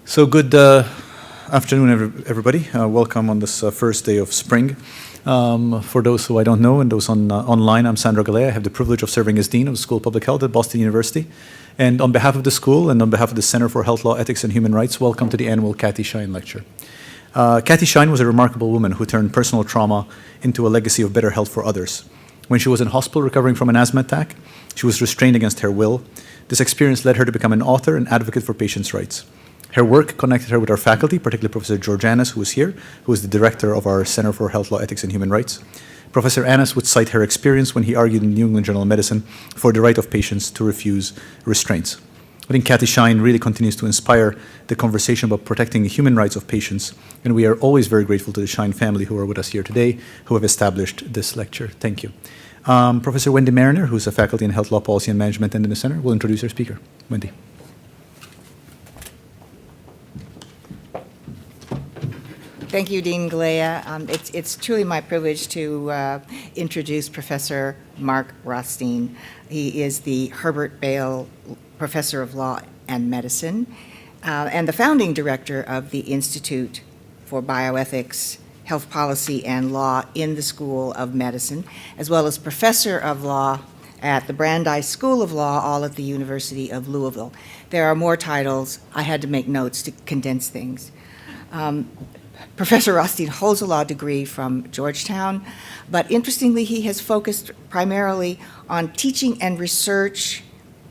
So good afternoon, everybody. Welcome on this first day of spring. For those who I don't know and those online, I'm Sandro Galea. I have the privilege of serving as Dean of the School of Public Health at Boston University. And on behalf of the school and on behalf of the Center for Health Law, Ethics, and Human Rights, welcome to the annual Cathy Shine Lecture. Cathy Shine was a remarkable woman who turned personal trauma into a legacy of better health for others. When she was in hospital recovering from an asthma attack, she was restrained against her will. This experience led her to become an author and advocate for patients' rights. Her work connected her with our faculty, particularly Professor George Annis, who is here, who is the director of our Center for Health Law, Ethics, and Human Rights. Professor Annis would cite her experience when he argued in the New England Journal of Medicine for the right of patients to refuse restraints. I think Cathy Shine really continues to inspire the conversation about protecting the human rights of patients, and we are always very grateful to the Shine family who are with us here today, who have established this lecture. Thank you. Professor Wendy Mariner, who's a faculty in Health Law Policy and Management and in the Center, will introduce our speaker. Wendy. Thank you, Dean Galea. It's truly my privilege to introduce Professor Mark Rothstein. He is the Herbert Bale Professor of Law and Medicine and the founding director of the Institute for Bioethics, Health Policy, and Law in the School of Medicine, as well as Professor of Law at the Brandeis School of Law, all at the University of Louisville. There are more titles. I had to make notes to condense things. Professor Rothstein holds a law degree from Georgetown, but interestingly, he has focused primarily on teaching and research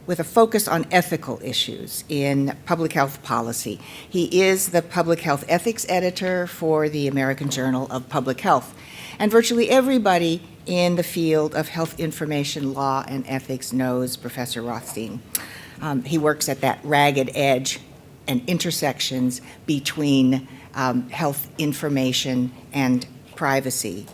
with a focus on ethical issues in public health policy. He is the public health ethics editor for the American Journal of Public Health, and virtually everybody in the field of health information law and ethics knows Professor Rothstein. He works at that ragged edge and intersections between health information and privacy.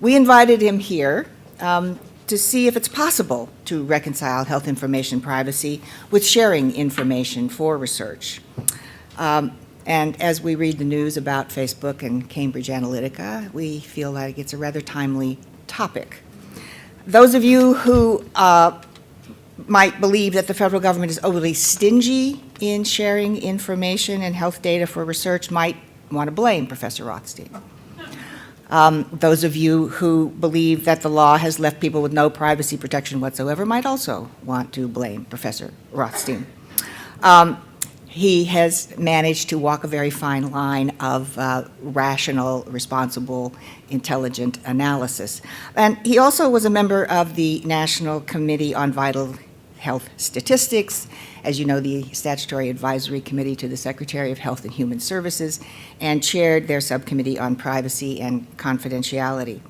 We invited him here to see if it's possible to reconcile health information privacy with sharing information for research. And as we read the news about Facebook and Cambridge Analytica, we feel like it's a rather timely topic. Those of you who might believe that the federal government is overly stingy in sharing information and health data for research might want to blame Professor Rothstein. Those of you who believe that the law has left people with no privacy protection whatsoever might also want to blame Professor Rothstein. He has managed to walk a very fine line of rational, responsible, intelligent analysis. And he also was a member of the National Committee on Vital Health Statistics, as you know, the Statutory Advisory Committee to the Secretary of Health and Human Services, and chaired their subcommittee on privacy and confidentiality.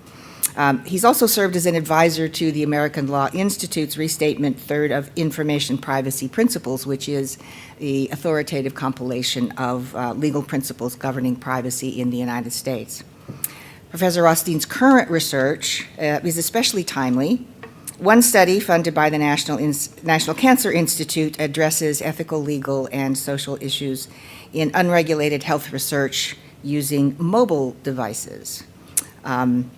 He's also served as an advisor to the American Law Institute's Restatement Third of Information Privacy Principles, which is the authoritative compilation of legal principles governing privacy in the United States. Professor Rothstein's current research is especially timely. One study funded by the National Cancer Institute addresses ethical, legal, and social issues in unregulated health research using mobile devices. And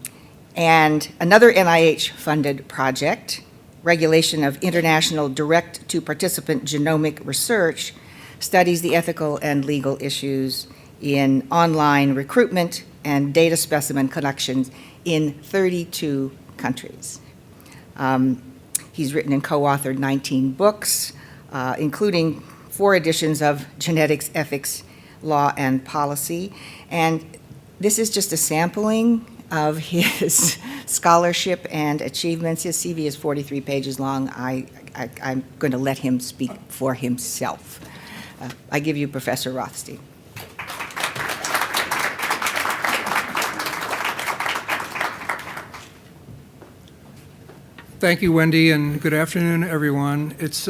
another NIH-funded project, Regulation of International Direct-to-Participant Genomic Research, studies the ethical and legal issues in online recruitment and data specimen collections in 32 countries. He's written and co-authored 19 books, including 4 editions of Genetics, Ethics, Law, and Policy. And this is just a sampling of his scholarship and achievements. His CV is 43 pages long. I'm going to let him speak for himself. I give you Professor Rothstein. Thank you, Wendy, and good afternoon, everyone. It's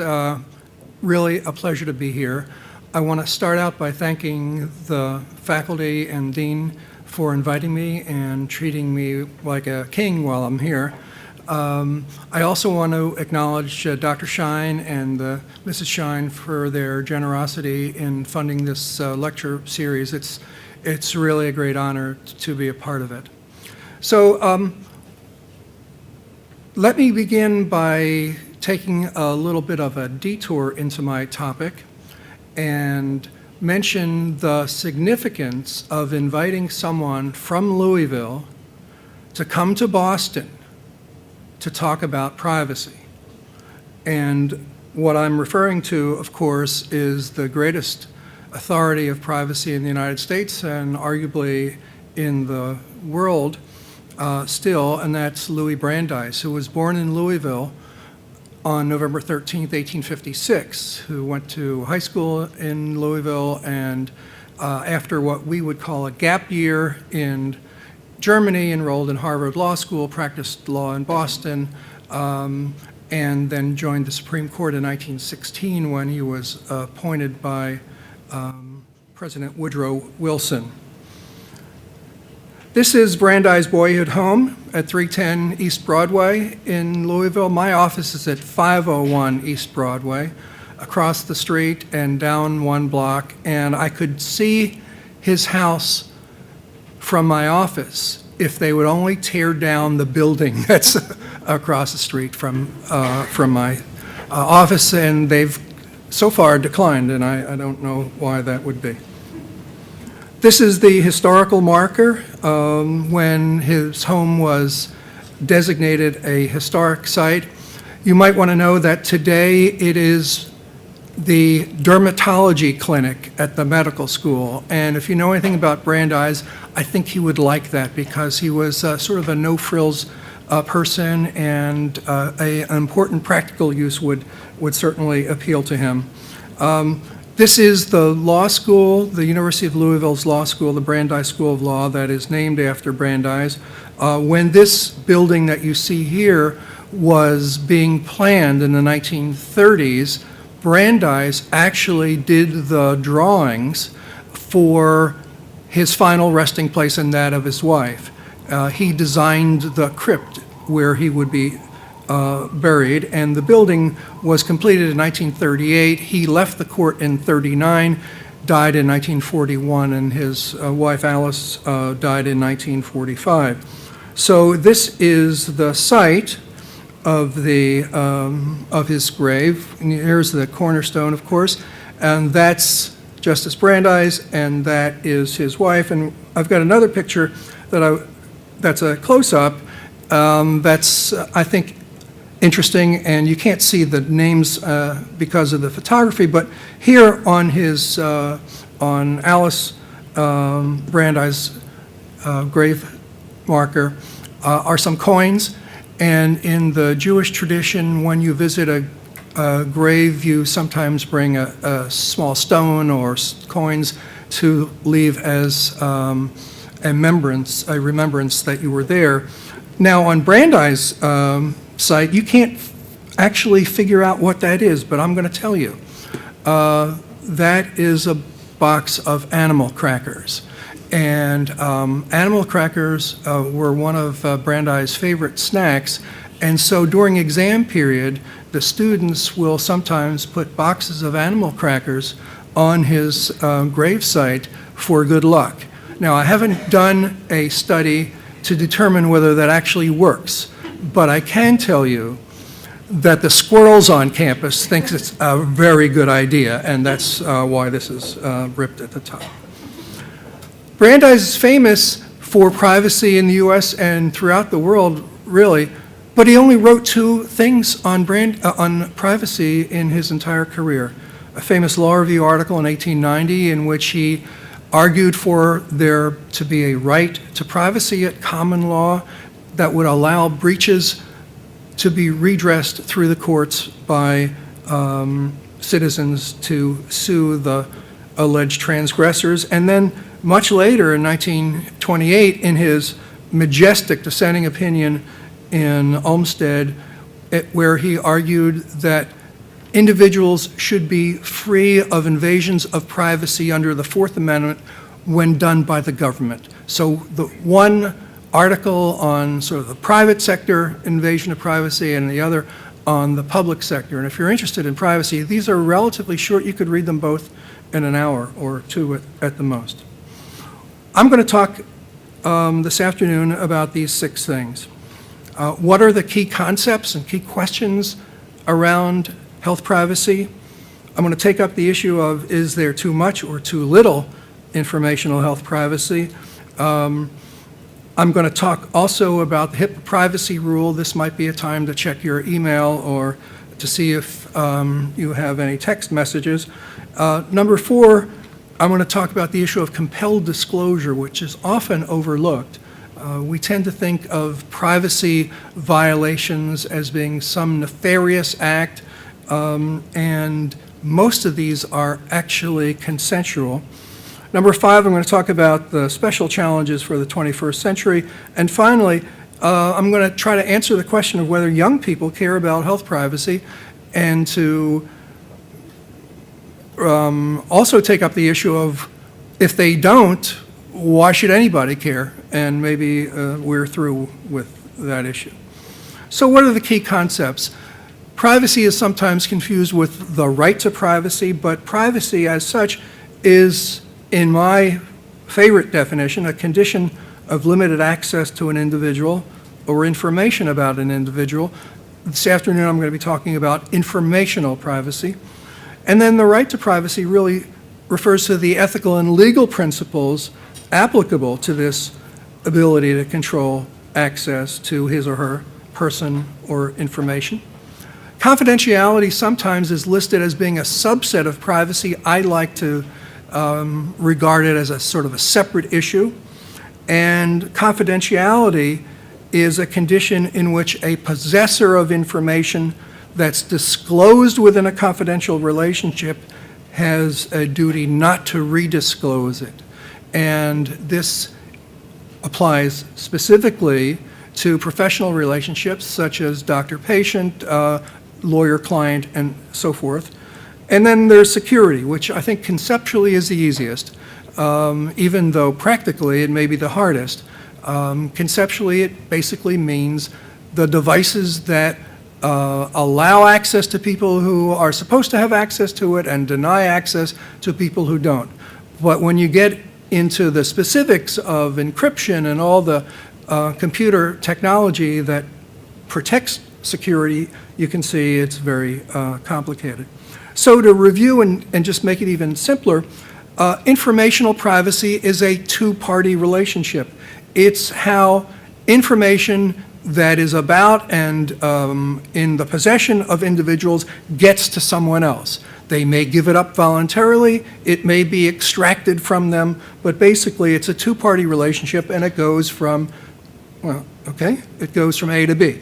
really a pleasure to be here. I want to start out by thanking the faculty and dean for inviting me and treating me like a king while I'm here. I also want to acknowledge Dr. Shine and Mrs. Shine for their generosity in funding this lecture series. It's really a great honor to be a part of it. So, let me begin by taking a little bit of a detour into my topic and mention the significance of inviting someone from Louisville to come to Boston to talk about privacy. And what I'm referring to, of course, is the greatest authority of privacy in the United States and arguably in the world still, and that's Louis Brandeis, who was born in Louisville on November 13th, 1856, who went to high school in Louisville, and after what we would call a gap year in Germany, enrolled in Harvard Law School, practiced law in Boston, and then joined the Supreme Court in 1916 when he was appointed by President Woodrow Wilson. This is Brandeis' boyhood home at 310 East Broadway in Louisville. My office is at 501 East Broadway, across the street and down one block, and I could see his house from my office if they would only tear down the building that's across the street from my office, and they've so far declined, and I don't know why that would be. This is the historical marker when his home was designated a historic site. You might want to know that today it is the dermatology clinic at the medical school. And if you know anything about Brandeis, I think he would like that because he was sort of a no-frills person, and an important practical use would certainly appeal to him. This is the law school, the University of Louisville's law school, the Brandeis School of Law, that is named after Brandeis. When this building that you see here was being planned in the 1930s, Brandeis actually did the drawings for his final resting place and that of his wife. He designed the crypt where he would be buried, and the building was completed in 1938. He left the court in 39, died in 1941, and his wife Alice died in 1945. So this is the site of his grave. And here's the cornerstone, of course, and that's Justice Brandeis, and that is his wife. And I've got another picture that's a close-up. That's I think interesting, and you can't see the names because of the photography, but here on his on Alice Brandeis' grave marker are some coins. And in the Jewish tradition, when you visit a grave, you sometimes bring a small stone or coins to leave as a remembrance that you were there. Now, on Brandeis' site, you can't actually figure out what that is, but I'm going to tell you. That is a box of animal crackers. And animal crackers were one of Brandeis' favorite snacks, and so during exam period, the students will sometimes put boxes of animal crackers on his gravesite for good luck. Now, I haven't done a study to determine whether that actually works, but I can tell you that the squirrels on campus think it's a very good idea, and that's why this is ripped at the top. Brandeis is famous for privacy in the U.S. and throughout the world, really, but he only wrote two things on privacy in his entire career. A famous law review article in 1890 in which he argued for there to be a right to privacy at common law that would allow breaches to be redressed through the courts by citizens to sue the alleged transgressors. And then much later, in 1928, in his majestic dissenting opinion in Olmsted, where he argued that individuals should be free of invasions of privacy under the Fourth Amendment when done by the government. So the one article on sort of the private sector invasion of privacy and the other on the public sector. And if you're interested in privacy, these are relatively short. You could read them both in an hour or two at the most. I'm going to talk this afternoon about these 6 things. What are the key concepts and key questions around health privacy? I'm going to take up the issue of, is there too much or too little informational health privacy? I'm going to talk also about the HIPAA privacy rule. This might be a time to check your email or to see if you have any text messages. Number 4, I'm going to talk about the issue of compelled disclosure, which is often overlooked. We tend to think of privacy violations as being some nefarious act, and most of these are actually consensual. Number 5, I'm going to talk about the special challenges for the 21st century. And finally, I'm going to try to answer the question of whether young people care about health privacy, and to also take up the issue of, if they don't, why should anybody care? And maybe we're through with that issue. So what are the key concepts? Privacy is sometimes confused with the right to privacy, but privacy as such is, in my favorite definition, a condition of limited access to an individual or information about an individual. This afternoon I'm going to be talking about informational privacy. And then the right to privacy really refers to the ethical and legal principles applicable to this ability to control access to his or her person or information. Confidentiality sometimes is listed as being a subset of privacy. I like to regard it as a sort of a separate issue. And confidentiality is a condition in which a possessor of information that's disclosed within a confidential relationship has a duty not to redisclose it. And this applies specifically to professional relationships such as doctor-patient, lawyer-client, and so forth. And then there's security, which I think conceptually is the easiest, even though practically it may be the hardest. Conceptually, it basically means the devices that allow access to people who are supposed to have access to it and deny access to people who don't. But when you get into the specifics of encryption and all the computer technology that protects security, you can see it's very complicated. So to review and just make it even simpler, informational privacy is a two-party relationship. It's how information that is about and in the possession of individuals gets to someone else. They may give it up voluntarily, it may be extracted from them, but basically it's a two-party relationship, and it goes from, well, okay, it goes from A to B.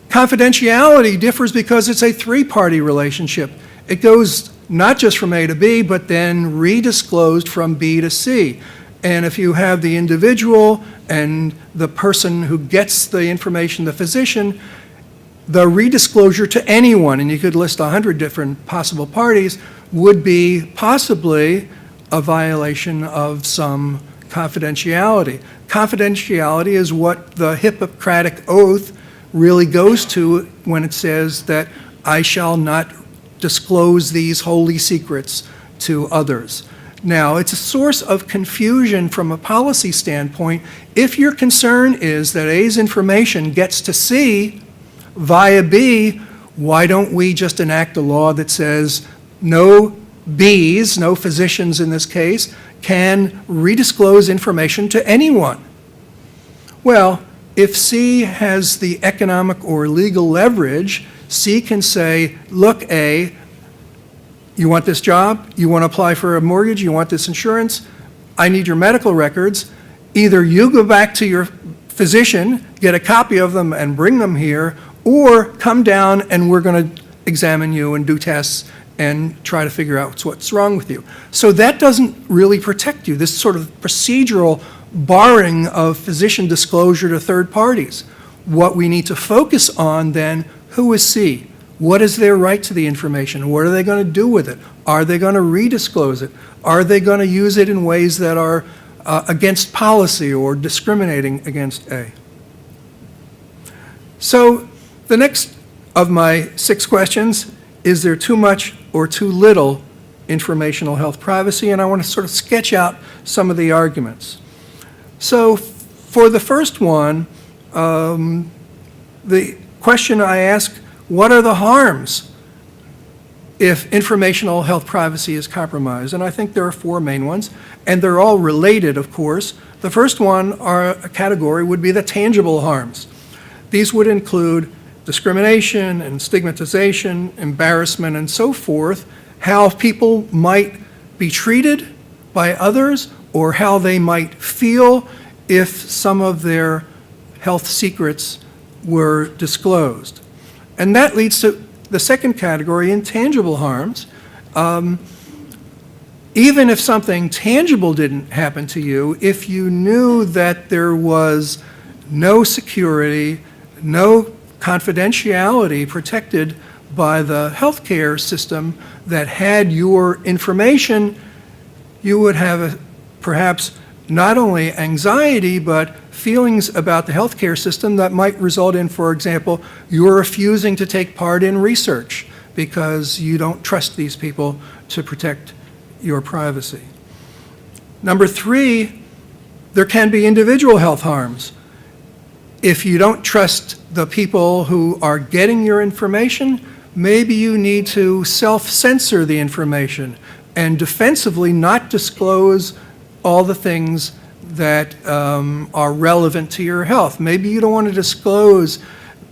Confidentiality differs because it's a three-party relationship. It goes not just from A to B, but then redisclosed from B to C. And if you have the individual and the person who gets the information, the physician, the redisclosure to anyone, and you could list 100 different possible parties, would be possibly a violation of some confidentiality. Confidentiality is what the Hippocratic Oath really goes to when it says that I shall not disclose these holy secrets to others. Now, it's a source of confusion from a policy standpoint. If your concern is that A's information gets to C via B, why don't we just enact a law that says no B's, no physicians in this case, can redisclose information to anyone? Well, if C has the economic or legal leverage, C can say, look, A, you want this job? You want to apply for a mortgage? You want this insurance? I need your medical records. Either you go back to your physician, get a copy of them and bring them here, or come down and we're going to examine you and do tests and try to figure out what's wrong with you. So that doesn't really protect you, this sort of procedural barring of physician disclosure to third parties. What we need to focus on then, who is C? What is their right to the information? What are they going to do with it? Are they going to redisclose it? Are they going to use it in ways that are against policy or discriminating against A? So the next of my 6 questions, is there too much or too little informational health privacy? And I want to sort of sketch out some of the arguments. So for the first one, the question I ask, what are the harms if informational health privacy is compromised. And I think there are four main ones, and they're all related, of course. The first one, a category, would be the tangible harms. These would include discrimination and stigmatization, embarrassment, and so forth, how people might be treated by others, or how they might feel if some of their health secrets were disclosed. And that leads to the second category, intangible harms. Even if something tangible didn't happen to you, if you knew that there was no security, no confidentiality protected by the healthcare system that had your information, you would have perhaps not only anxiety, but feelings about the healthcare system that might result in, for example, you're refusing to take part in research because you don't trust these people to protect your privacy. Number three, there can be individual health harms. If you don't trust the people who are getting your information, maybe you need to self-censor the information and defensively not disclose all the things that are relevant to your health. Maybe you don't want to disclose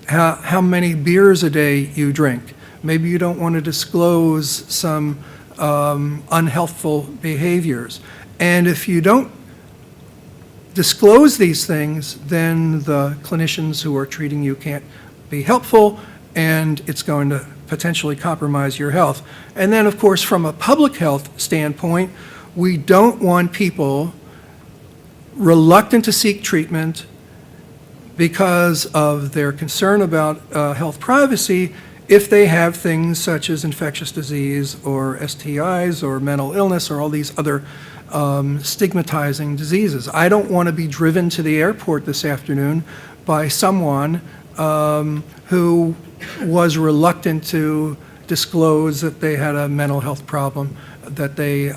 how many beers a day you drink. Maybe you don't want to disclose some unhealthful behaviors. And if you don't disclose these things, then the clinicians who are treating you can't be helpful, and it's going to potentially compromise your health. And then, of course, from a public health standpoint, we don't want people reluctant to seek treatment because of their concern about health privacy if they have things such as infectious disease or STIs or mental illness or all these other stigmatizing diseases. I don't want to be driven to the airport this afternoon by someone who was reluctant to disclose that they had a mental health problem, that they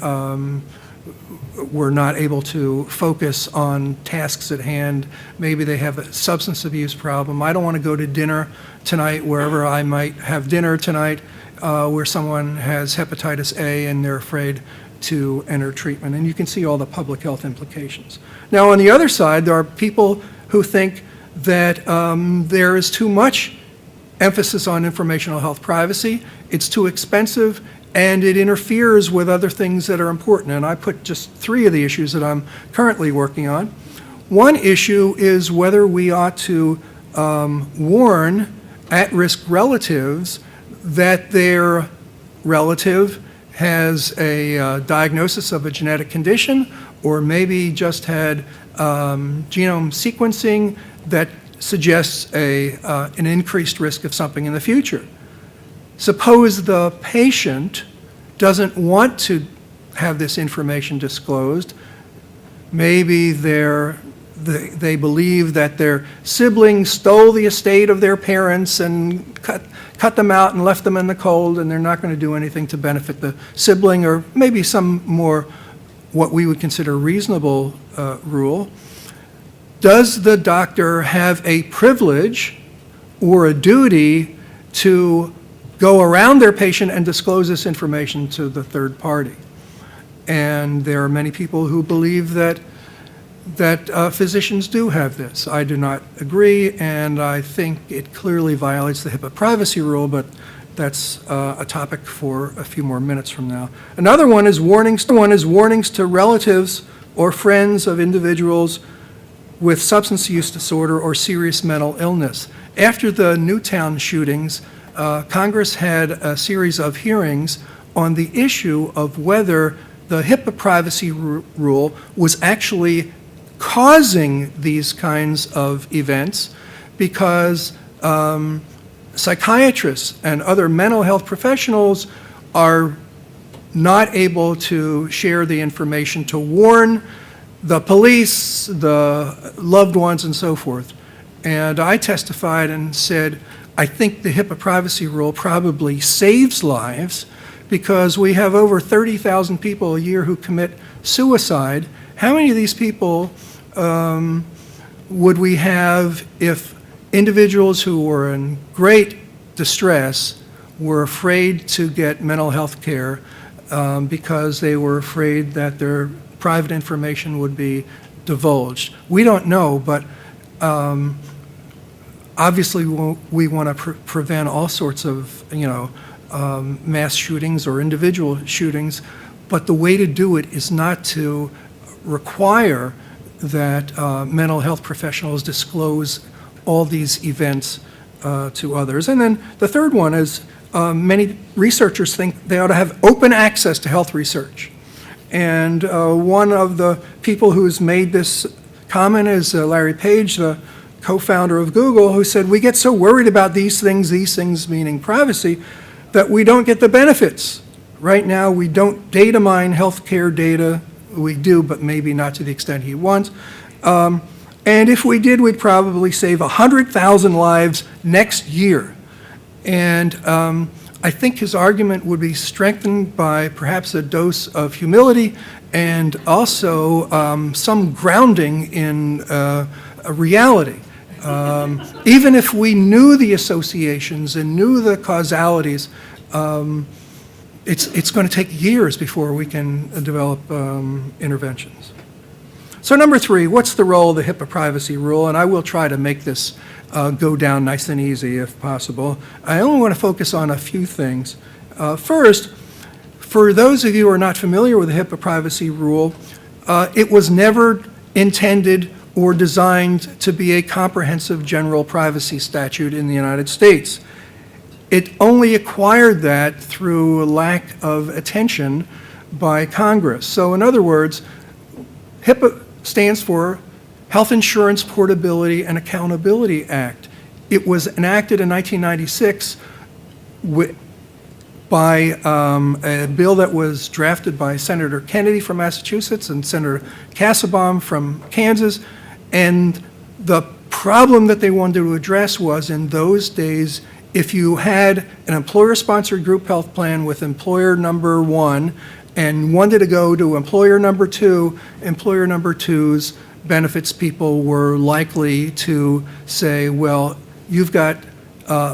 were not able to focus on tasks at hand. Maybe they have a substance abuse problem. I don't want to go to dinner tonight, wherever I might have dinner tonight, where someone has hepatitis A and they're afraid to enter treatment. And you can see all the public health implications. Now, on the other side, there are people who think that there is too much emphasis on informational health privacy, it's too expensive, and it interferes with other things that are important. And I put just three of the issues that I'm currently working on. One issue is whether we ought to warn at-risk relatives that their relative has a diagnosis of a genetic condition, or maybe just had genome sequencing that suggests an increased risk of something in the future. Suppose the patient doesn't want to have this information disclosed. Maybe they believe that their sibling stole the estate of their parents and cut them out and left them in the cold, and they're not going to do anything to benefit the sibling, or maybe some more what we would consider reasonable rule. Does the doctor have a privilege or a duty to go around their patient and disclose this information to the third party? And there are many people who believe that physicians do have this. I do not agree, and I think it clearly violates the HIPAA privacy rule, but that's a topic for a few more minutes from now. Another one is warnings to relatives or friends of individuals with substance use disorder or serious mental illness. After the Newtown shootings, Congress had a series of hearings on the issue of whether the HIPAA privacy rule was actually causing these kinds of events, because psychiatrists and other mental health professionals are not able to share the information to warn the police, the loved ones, and so forth. And I testified and said, I think the HIPAA privacy rule probably saves lives, because we have over 30,000 people a year who commit suicide. How many of these people would we have if individuals who were in great distress were afraid to get mental health care because they were afraid that their private information would be divulged. We don't know, but obviously we want to prevent all sorts of, mass shootings or individual shootings, but the way to do it is not to require that mental health professionals disclose all these events to others. And then the third one is many researchers think they ought to have open access to health research. And one of the people who's made this comment is Larry Page, the co-founder of Google, who said, we get so worried about these things meaning privacy, that we don't get the benefits. Right now, we don't data mine healthcare data. We do, but maybe not to the extent he wants. And if we did, we'd probably save 100,000 lives next year. And I think his argument would be strengthened by perhaps a dose of humility and also some grounding in a reality. Even if we knew the associations and knew the causalities, it's going to take years before we can develop interventions. So number 3, what's the role of the HIPAA privacy rule? And I will try to make this go down nice and easy if possible. I only want to focus on a few things. First, for those of you who are not familiar with the HIPAA privacy rule, it was never intended or designed to be a comprehensive general privacy statute in the United States. It only acquired that through a lack of attention by Congress. So in other words, HIPAA stands for Health Insurance Portability and Accountability Act. It was enacted in 1996 by a bill that was drafted by Senator Kennedy from Massachusetts and Senator Kassebaum from Kansas. And the problem that they wanted to address was, in those days, if you had an employer-sponsored group health plan with employer number 1 and wanted to go to employer number 2, employer number 2's benefits people were likely to say, well, you've got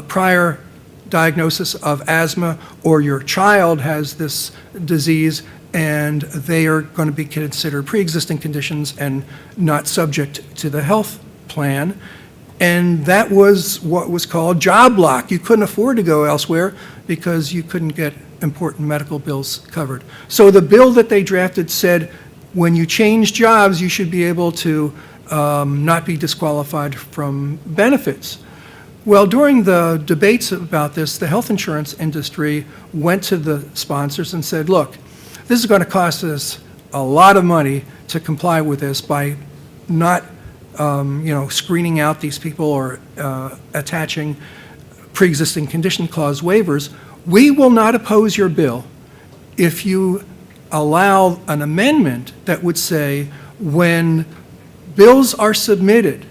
prior diagnosis of asthma, or your child has this disease, and they are going to be considered pre-existing conditions and not subject to the health plan. And that was what was called job lock. You couldn't afford to go elsewhere because you couldn't get important medical bills covered. So the bill that they drafted said, when you change jobs, you should be able to not be disqualified from benefits. Well, during the debates about this, the health insurance industry went to the sponsors and said, look, this is going to cost us a lot of money to comply with this by not screening out these people or attaching pre-existing condition clause waivers. We will not oppose your bill if you allow an amendment that would say when bills are submitted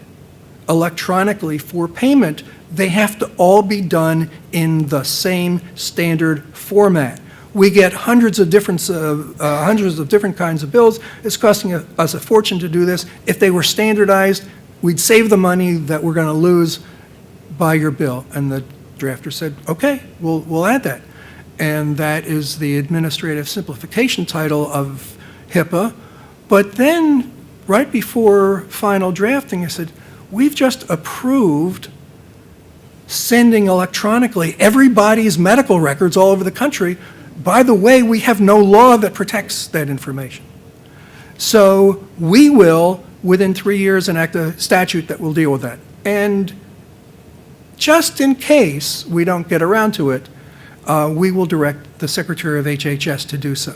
electronically for payment, they have to all be done in the same standard format. We get hundreds of different kinds of bills. It's costing us a fortune to do this. If they were standardized, we'd save the money that we're going to lose by your bill. And the drafter said, okay, we'll add that. And that is the administrative simplification title of HIPAA. But then, right before final drafting, I said, we've just approved sending electronically everybody's medical records all over the country. By the way, we have no law that protects that information. So we will, within 3 years, enact a statute that will deal with that. And just in case we don't get around to it, we will direct the Secretary of HHS to do so.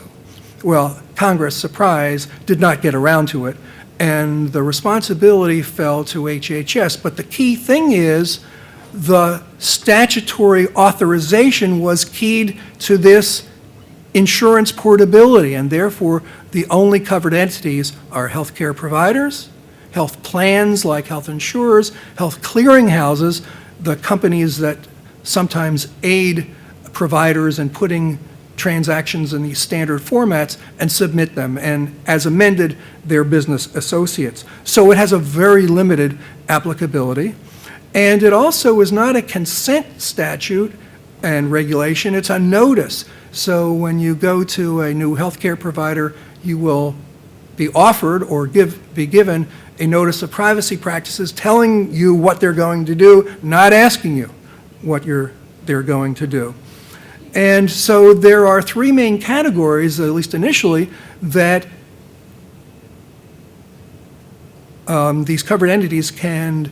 Well, Congress, surprise, did not get around to it, and the responsibility fell to HHS. But the key thing is the statutory authorization was keyed to this insurance portability, and therefore the only covered entities are healthcare providers, health plans like health insurers, health clearinghouses, the companies that sometimes aid providers in putting transactions in these standard formats and submit them, and as amended, their business associates. So it has a very limited applicability. And it also is not a consent statute. and regulation. It's a notice. So when you go to a new healthcare provider, you will be offered or be given a notice of privacy practices telling you what they're going to do, not asking you what they're going to do. And so there are three main categories, at least initially, that these covered entities can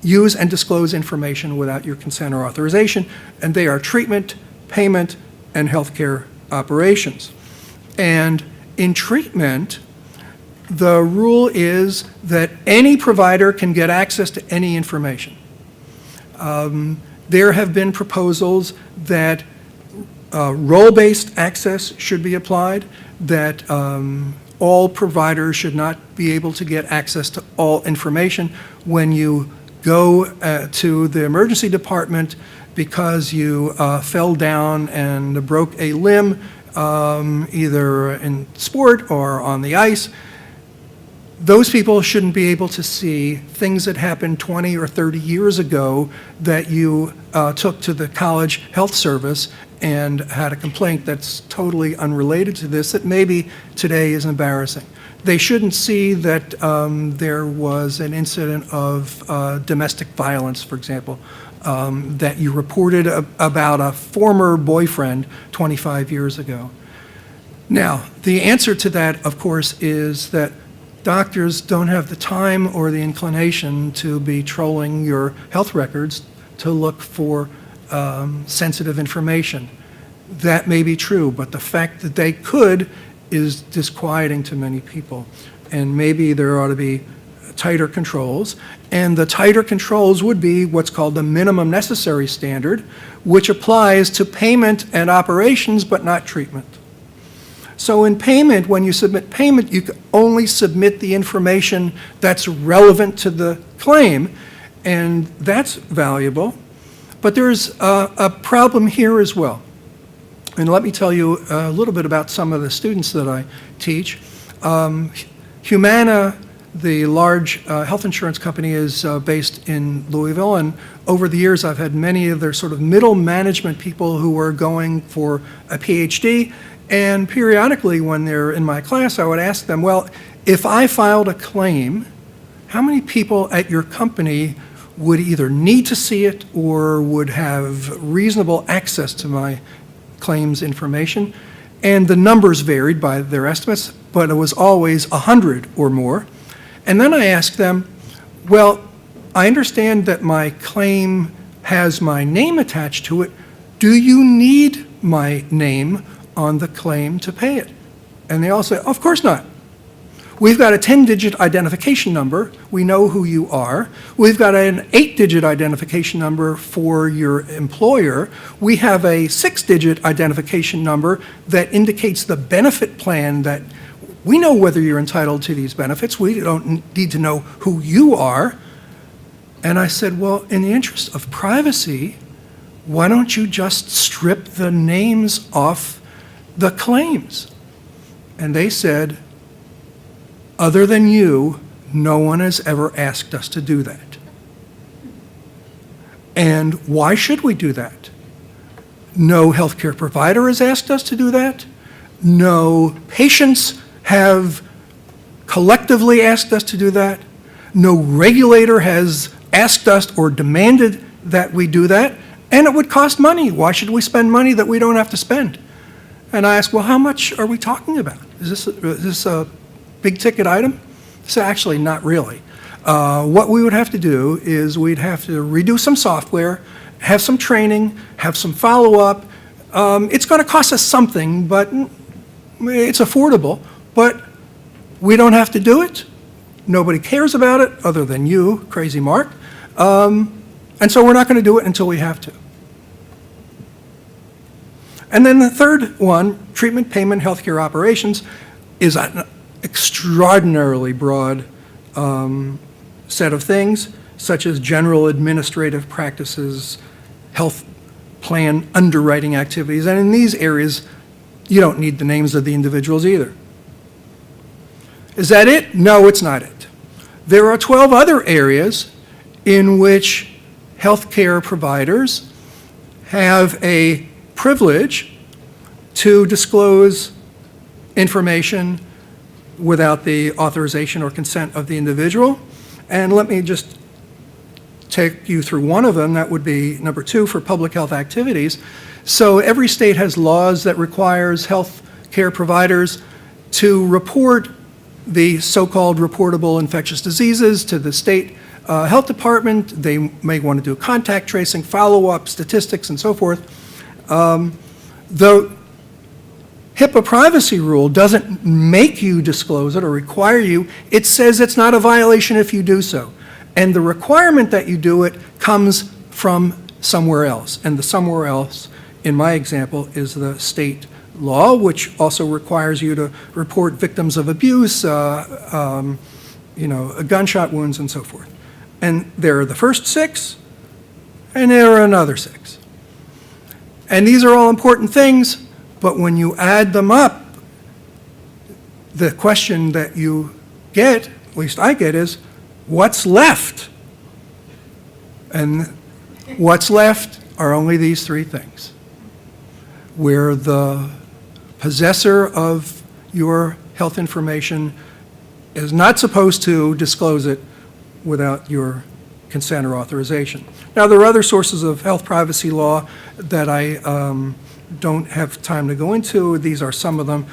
use and disclose information without your consent or authorization, and they are treatment, payment, and healthcare operations. And in treatment, the rule is that any provider can get access to any information. There have been proposals that role-based access should be applied, that all providers should not be able to get access to all information. When you go to the emergency department because you fell down and broke a limb, either in sport or on the ice, those people shouldn't be able to see things that happened 20 or 30 years ago that you took to the college health service and had a complaint that's totally unrelated to this that maybe today is embarrassing. They shouldn't see that there was an incident of domestic violence, for example, that you reported about a former boyfriend 25 years ago. Now, the answer to that, of course, is that doctors don't have the time or the inclination to be trolling your health records to look for sensitive information. That may be true, but the fact that they could is disquieting to many people. And maybe there ought to be tighter controls. And the tighter controls would be what's called the minimum necessary standard, which applies to payment and operations, but not treatment. So in payment, when you submit payment, you can only submit the information that's relevant to the claim, and that's valuable. But there's a problem here as well. And let me tell you a little bit about some of the students that I teach. Humana, the large health insurance company, is based in Louisville, and over the years I've had many of their sort of middle management people who are going for a PhD, and periodically when they're in my class I would ask them, well, if I filed a claim, how many people at your company would either need to see it or would have reasonable access to my claims information? And the numbers varied by their estimates, but it was always 100 or more. And then I asked them, well, I understand that my claim has my name attached to it. Do you need my name on the claim to pay it? And they all say, of course not. We've got a 10-digit identification number. We know who you are. We've got an 8-digit identification number for your employer. We have a 6-digit identification number that indicates the benefit plan that we know whether you're entitled to these benefits. We don't need to know who you are. And I said, well, in the interest of privacy, why don't you just strip the names off the claims? And they said, other than you, no one has ever asked us to do that. And why should we do that? No healthcare provider has asked us to do that. No patients have collectively asked us to do that. No regulator has asked us or demanded that we do that. And it would cost money. Why should we spend money that we don't have to spend? And I asked, well, how much are we talking about? Is this a big ticket item? So actually, not really. What we would have to do is we'd have to redo some software, have some training, have some follow-up. It's going to cost us something, but it's affordable. But we don't have to do it. Nobody cares about it other than you, crazy Mark. And so we're not going to do it until we have to. And then the third one, treatment, payment, healthcare operations, is an extraordinarily broad set of things, such as general administrative practices, health plan underwriting activities. And in these areas, you don't need the names of the individuals either. Is that it? No, it's not it. There are 12 other areas in which healthcare providers have a privilege to disclose information without the authorization or consent of the individual. And let me just take you through one of them. That would be number 2 for public health activities. So every state has laws that requires health care providers to report the so-called reportable infectious diseases to the state health department. They may want to do contact tracing, follow-up, statistics, and so forth. The HIPAA privacy rule doesn't make you disclose it or require you. It says it's not a violation if you do so. And the requirement that you do it comes from somewhere else. And the somewhere else, in my example, is the state law, which also requires you to report victims of abuse, gunshot wounds, and so forth. And there are the first 6, and there are another 6. And these are all important things, but when you add them up, the question that you get, at least I get, is, what's left? And what's left are only these 3 things, where the possessor of your health information is not supposed to disclose it without your consent or authorization. Now, there are other sources of health privacy law that I don't have time to go into. These are some of them.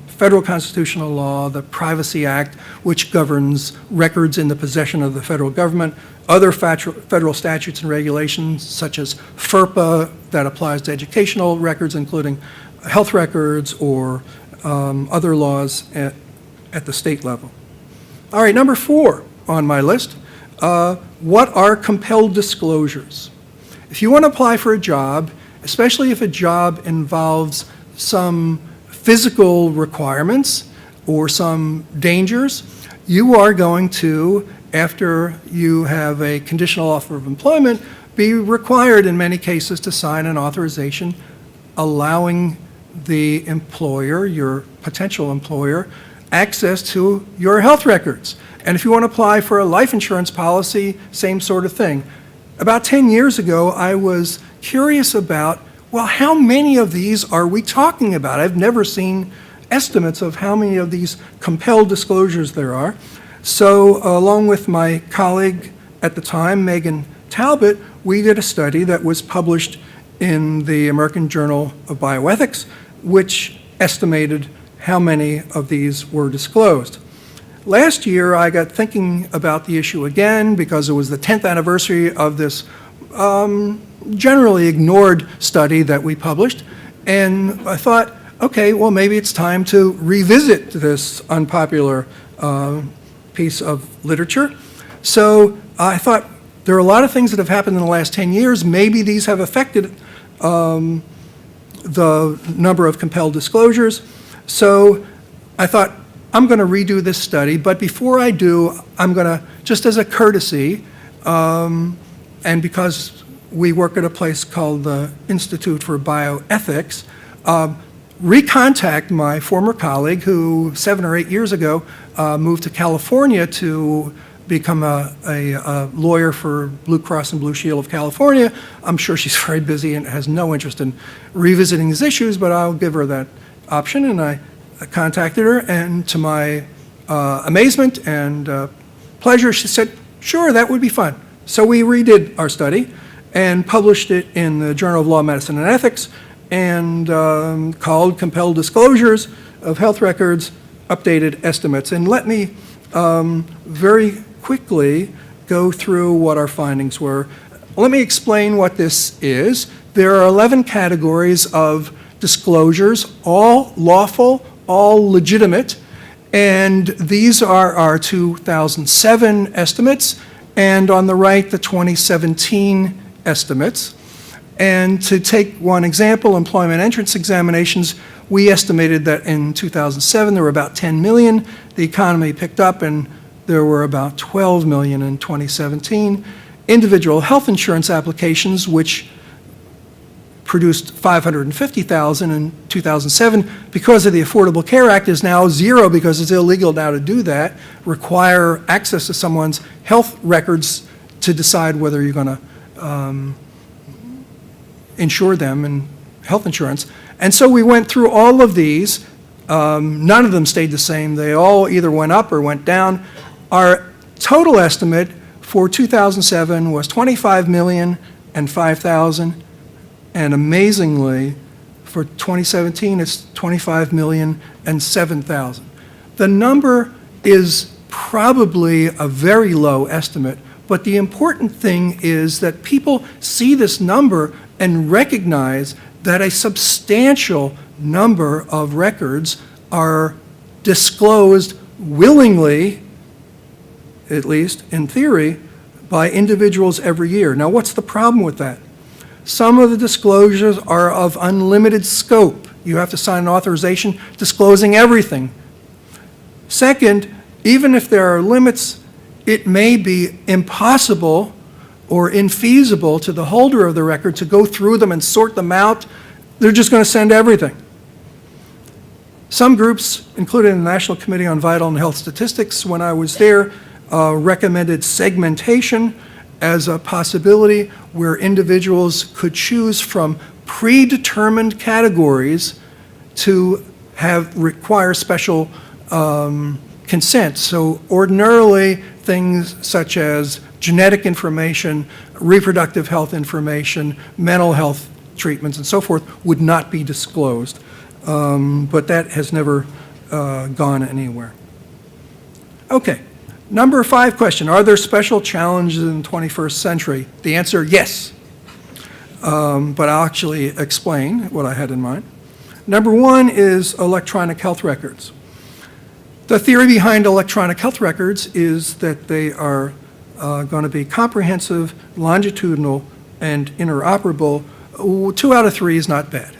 Federal constitutional law, the Privacy Act, which governs records in the possession of the federal government, other federal statutes and regulations, such as FERPA, that applies to educational records, including health records or other laws at the state level. All right, number 4 on my list, what are compelled disclosures? If you want to apply for a job, especially if a job involves some physical requirements or some dangers, you are going to, after you have a conditional offer of employment, be required in many cases to sign an authorization allowing the employer, your potential employer, access to your health records. And if you want to apply for a life insurance policy, same sort of thing. About 10 years ago, I was curious about, well, how many of these are we talking about? I've never seen estimates of how many of these compelled disclosures there are. So along with my colleague at the time, Megan Talbot, we did a study that was published in the American Journal of Bioethics, which estimated how many of these were disclosed. Last year, I got thinking about the issue again because it was the 10th anniversary of this generally ignored study that we published, and I thought, okay, well, maybe it's time to revisit this unpopular piece of literature. So I thought there are a lot of things that have happened in the last 10 years. Maybe these have affected the number of compelled disclosures. So I thought, I'm going to redo this study, but before I do, I'm going to, just as a courtesy, and because we work at a place called the Institute for Bioethics, recontact my former colleague who 7 or 8 years ago moved to California to become a lawyer for Blue Cross and Blue Shield of California. I'm sure she's very busy and has no interest in revisiting these issues, but I'll give her that option. And I contacted her, and to my amazement and pleasure, she said, sure, that would be fun. So we redid our study and published it in the Journal of Law, Medicine, and Ethics, and called Compelled Disclosures of Health Records, Updated Estimates. And let me very quickly go through what our findings were. Let me explain what this is. There are 11 categories of disclosures, all lawful, all legitimate, and these are our 2007 estimates, and on the right, the 2017 estimates. And to take one example, employment entrance examinations, we estimated that in 2007 there were about 10 million. The economy picked up and there were about 12 million in 2017. Individual health insurance applications, which produced 550,000 in 2007, because of the Affordable Care Act, is now 0 because it's illegal now to do that, require access to someone's health records to decide whether you're going to insure them in health insurance. And so we went through all of these. None of them stayed the same. They all either went up or went down. Our total estimate for 2007 was 25,005,000, and amazingly, for 2017, it's 25,007,000. The number is probably a very low estimate, but the important thing is that people see this number and recognize that a substantial number of records are disclosed willingly, at least in theory, by individuals every year. Now, what's the problem with that? Some of the disclosures are of unlimited scope. You have to sign an authorization disclosing everything. Second, even if there are limits, it may be impossible or infeasible to the holder of the record to go through them and sort them out. They're just going to send everything. Some groups, including the National Committee on Vital and Health Statistics, when I was there, recommended segmentation as a possibility where individuals could choose from predetermined categories to require special consent. So ordinarily, things such as genetic information, reproductive health information, mental health treatments, and so forth would not be disclosed. But that has never gone anywhere. Okay, number 5 question. Are there special challenges in the 21st century? The answer, yes. But I'll actually explain what I had in mind. Number 1 is electronic health records. The theory behind electronic health records is that they are going to be comprehensive, longitudinal, and interoperable. 2 out of 3 is not bad.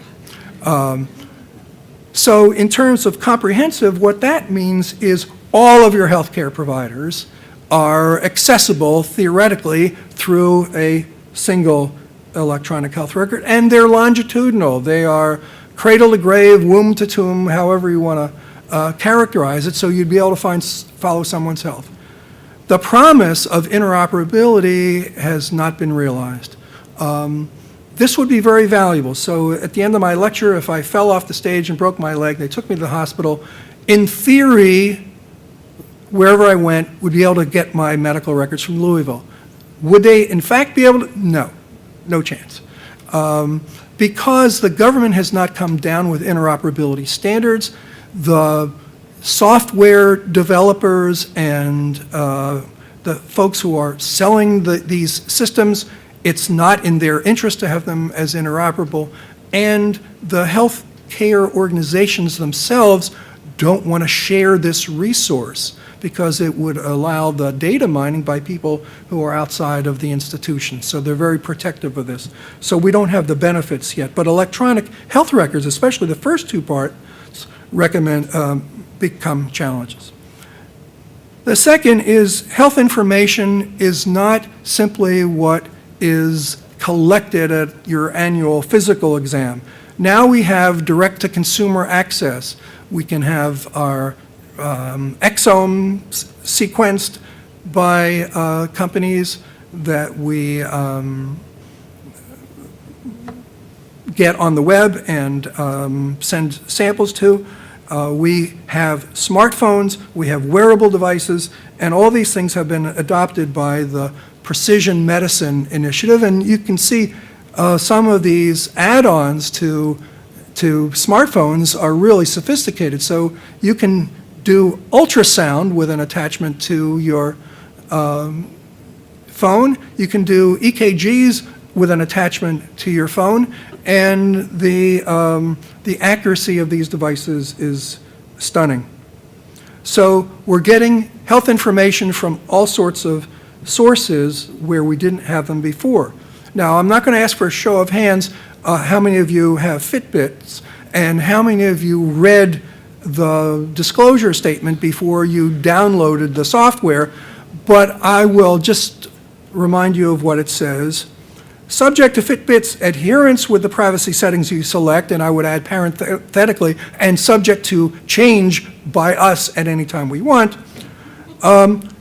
So in terms of comprehensive, what that means is all of your healthcare providers are accessible theoretically through a single electronic health record, and they're longitudinal. They are cradle to grave, womb to tomb, however you want to characterize it, so you'd be able to follow someone's health. The promise of interoperability has not been realized. This would be very valuable. So at the end of my lecture, if I fell off the stage and broke my leg, they took me to the hospital, in theory, wherever I went, would be able to get my medical records from Louisville. Would they, in fact, be able to? No, no chance. Because the government has not come down with interoperability standards, the software developers and the folks who are selling these systems, it's not in their interest to have them as interoperable, and the health care organizations themselves don't want to share this resource because it would allow the data mining by people who are outside of the institution. So they're very protective of this. So we don't have the benefits yet. But electronic health records, especially the first 2 parts, become challenges. The second is health information is not simply what is collected at your annual physical exam. Now we have direct-to-consumer access. We can have our exome sequenced by companies that we get on the web and send samples to. We have smartphones, we have wearable devices, and all these things have been adopted by the Precision Medicine Initiative, and you can see some of these add-ons to smartphones are really sophisticated. So you can do ultrasound with an attachment to your phone. You can do EKGs with an attachment to your phone, and the accuracy of these devices is stunning. So we're getting health information from all sorts of sources where we didn't have them before. Now, I'm not going to ask for a show of hands how many of you have Fitbits and how many of you read the disclosure statement before you downloaded the software, but I will just remind you of what it says. Subject to Fitbit's adherence with the privacy settings you select, and I would add parenthetically, and subject to change by us at any time we want,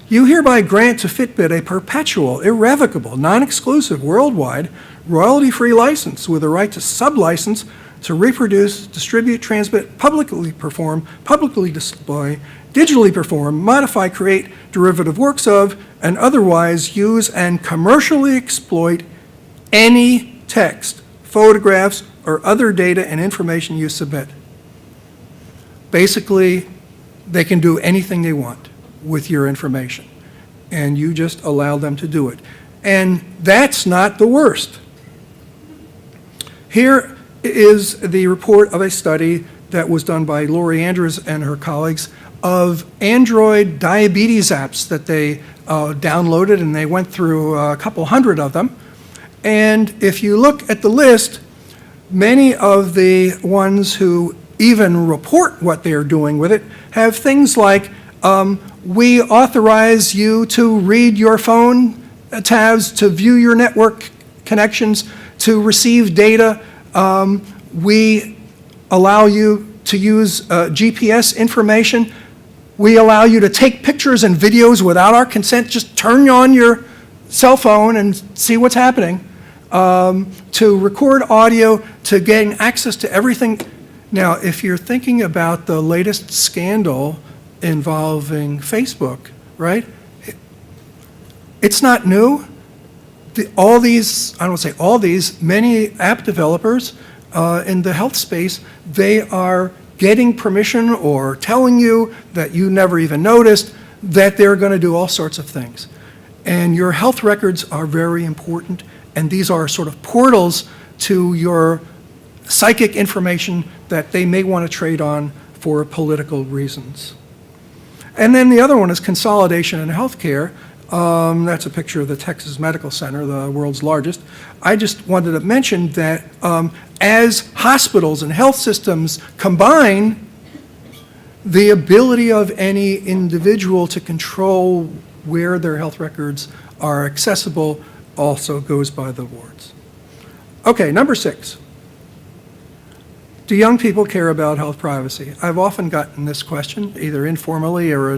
you hereby grant to Fitbit a perpetual, irrevocable, non-exclusive, worldwide royalty-free license with a right to sub-license to reproduce, distribute, transmit, publicly perform, publicly display, digitally perform, modify, create derivative works of, and otherwise use and commercially exploit any text, photographs, or other data and information you submit. Basically, they can do anything they want with your information, and you just allow them to do it. And that's not the worst. Here is the report of a study that was done by Lori Andrews and her colleagues of Android diabetes apps that they downloaded, and they went through a couple hundred of them. And if you look at the list, many of the ones who even report what they're doing with it have things like, we authorize you to read your phone tabs, to view your network connections, to receive data. We allow you to use GPS information. We allow you to take pictures and videos without our consent. Just turn on your cell phone and see what's happening. To record audio, to gain access to everything. Now, if you're thinking about the latest scandal involving Facebook, right? It's not new. All these, I don't want to say all these, many app developers in the health space, they are getting permission or telling you that you never even noticed that they're going to do all sorts of things. And your health records are very important, and these are sort of portals to your psychic information that they may want to trade on for political reasons. And then the other one is consolidation in healthcare. That's a picture of the Texas Medical Center, the world's largest. I just wanted to mention that as hospitals and health systems combine, the ability of any individual to control where their health records are accessible also goes by the boards. Okay, number 6. Do young people care about health privacy? I've often gotten this question, either informally or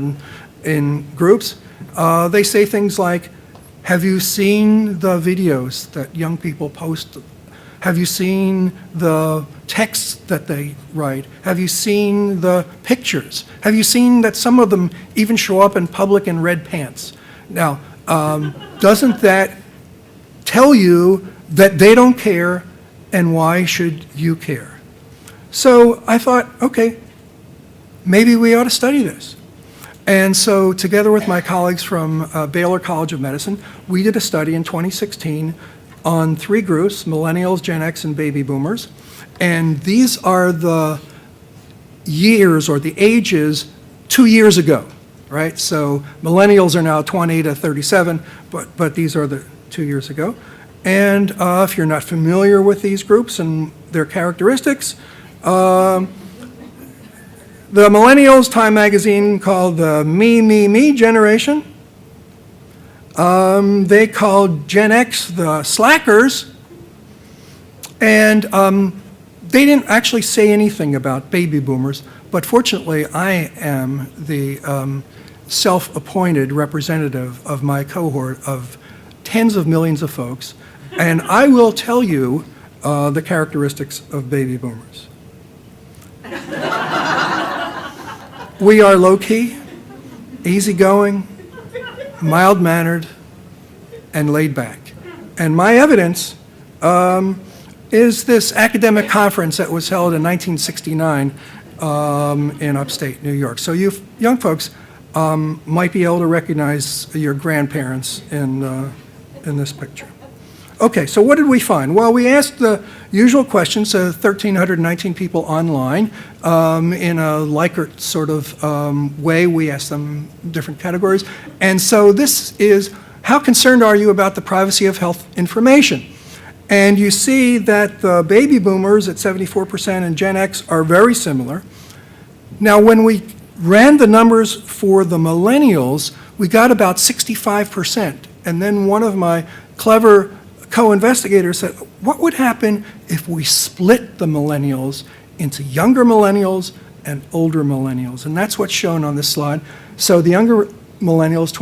in groups. They say things like, have you seen the videos that young people post? Have you seen the texts that they write? Have you seen the pictures? Have you seen that some of them even show up in public in red pants? Now, doesn't that tell you that they don't care, and why should you care? So I thought, okay, maybe we ought to study this. And so together with my colleagues from Baylor College of Medicine, we did a study in 2016 on 3 groups, millennials, Gen X, and baby boomers. And these are the years or the ages 2 years ago, right? So millennials are now 20 to 37, but these are the 2 years ago. And if you're not familiar with these groups and their characteristics, the millennials, Time magazine called the me generation. They called Gen X the slackers. And they didn't actually say anything about baby boomers, but fortunately I am the self-appointed representative of my cohort of tens of millions of folks, and I will tell you the characteristics of baby boomers. We are low-key, easygoing, mild-mannered, and laid back. And my evidence is this academic conference that was held in 1969 in upstate New York. So you young folks might be able to recognize your grandparents in this picture. Okay, so what did we find? Well, we asked the usual questions, 1,319 people online. In a Likert sort of way, we asked them different categories. And so this is, how concerned are you about the privacy of health information? And you see that the baby boomers at 74% and Gen X are very similar. Now, when we ran the numbers for the millennials, we got about 65%. And then one of my clever co-investigators said, what would happen if we split the millennials into younger millennials and older millennials? And that's what's shown on this slide. So the younger millennials,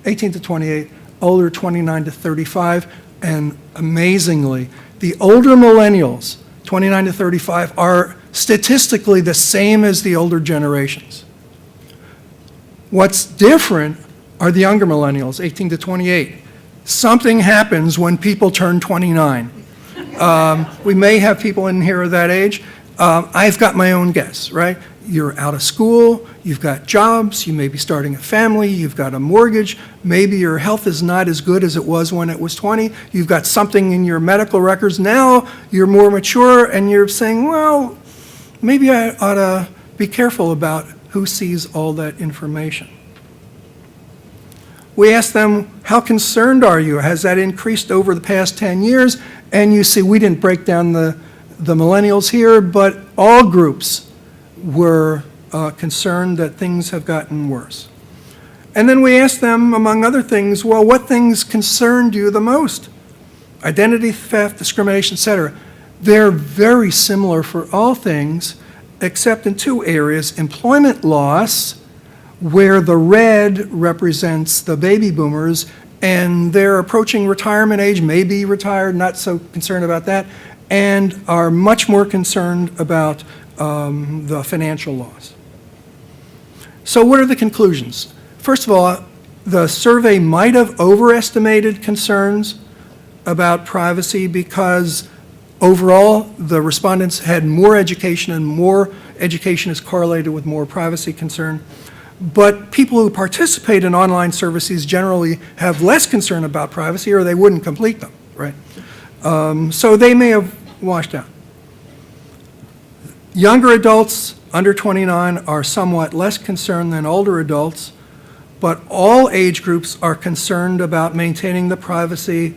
18 to 28, older 29 to 35, And amazingly, the older millennials, 29 to 35, are statistically the same as the older generations. What's different are the younger millennials, 18 to 28. Something happens when people turn 29. We may have people in here of that age. I've got my own guess, right? You're out of school, you've got jobs, you may be starting a family, you've got a mortgage, maybe your health is not as good as it was when it was 20, you've got something in your medical records. Now you're more mature and you're saying, well, maybe I ought to be careful about who sees all that information. We ask them, how concerned are you? Has that increased over the past 10 years? And you see, we didn't break down the millennials here, but all groups were concerned that things have gotten worse. And then we asked them, among other things, well, what things concerned you the most? Identity theft, discrimination, etc. They're very similar for all things, except in two areas: employment loss, where the red represents the baby boomers, and they're approaching retirement age, may be retired, not so concerned about that, and are much more concerned about the financial loss. So what are the conclusions? First of all, the survey might have overestimated concerns about privacy because overall the respondents had more education, and more education is correlated with more privacy concern. But people who participate in online services generally have less concern about privacy, or they wouldn't complete them, right? So they may have washed out. Younger adults under 29 are somewhat less concerned than older adults, but all age groups are concerned about maintaining the privacy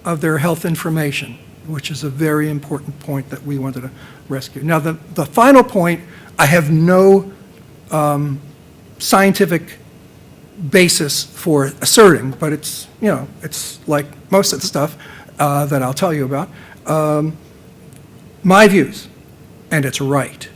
of their health information, which is a very important point that we wanted to rescue. Now, the final point, I have no scientific basis for asserting, but it's, you know, it's like most of the stuff that I'll tell you about. My views, and it's right.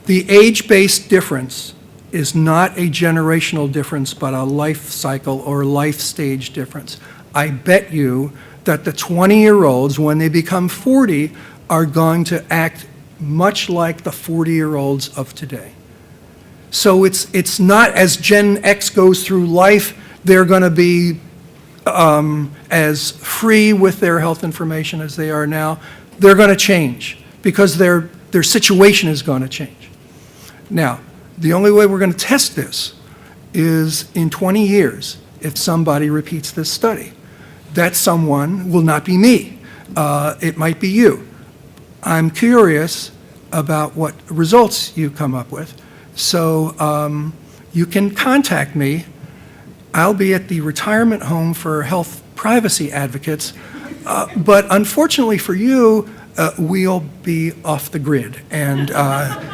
The age-based difference is not a generational difference, but a life cycle or life stage difference. I bet you that the 20-year-olds, when they become 40, are going to act much like the 40-year-olds of today. So it's not as Gen X goes through life, they're going to be as free with their health information as they are now. They're going to change because their situation is going to change. Now, the only way we're going to test this is in 20 years if somebody repeats this study. That someone will not be me. It might be you. I'm curious about what results you come up with. So you can contact me. I'll be at the retirement home for health privacy advocates. But unfortunately for you, we'll be off the grid, and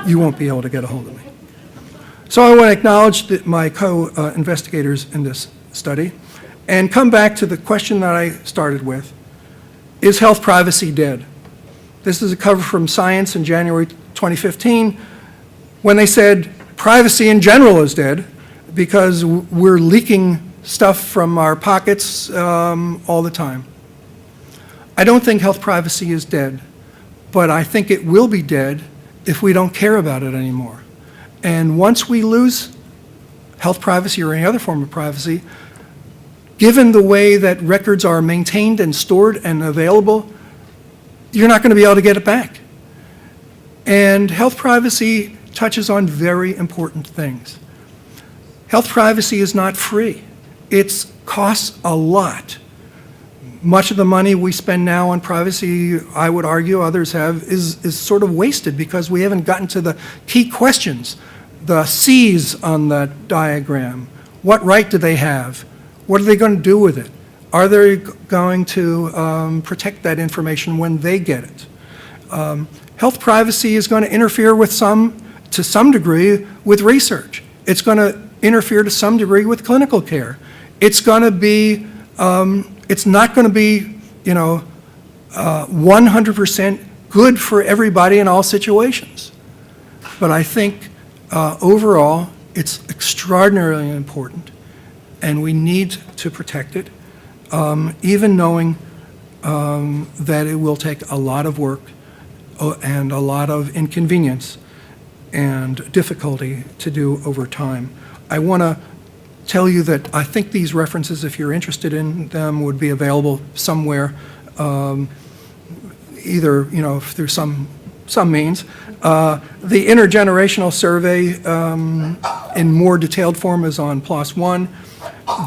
you won't be able to get a hold of me. So I want to acknowledge that my co-investigators in this study and come back to the question that I started with. Is health privacy dead? This is a cover from Science in January 2015 when they said privacy in general is dead because we're leaking stuff from our pockets all the time. I don't think health privacy is dead, but I think it will be dead if we don't care about it anymore. And once we lose health privacy or any other form of privacy, given the way that records are maintained and stored and available, you're not going to be able to get it back. And health privacy touches on very important things. Health privacy is not free. It costs a lot. Much of the money we spend now on privacy, I would argue, others have, is sort of wasted because we haven't gotten to the key questions. The C's on the diagram. What right do they have? What are they going to do with it? Are they going to protect that information when they get it? Health privacy is going to interfere with to some degree with research. It's going to interfere to some degree with clinical care. It's going to be, it's not going to be, 100% good for everybody in all situations. But I think overall, it's extraordinarily important, and we need to protect it. even knowing that it will take a lot of work and a lot of inconvenience and difficulty to do over time. I want to tell you that I think these references, if you're interested in them, would be available somewhere, either through some means. The intergenerational survey in more detailed form is on PLOS One.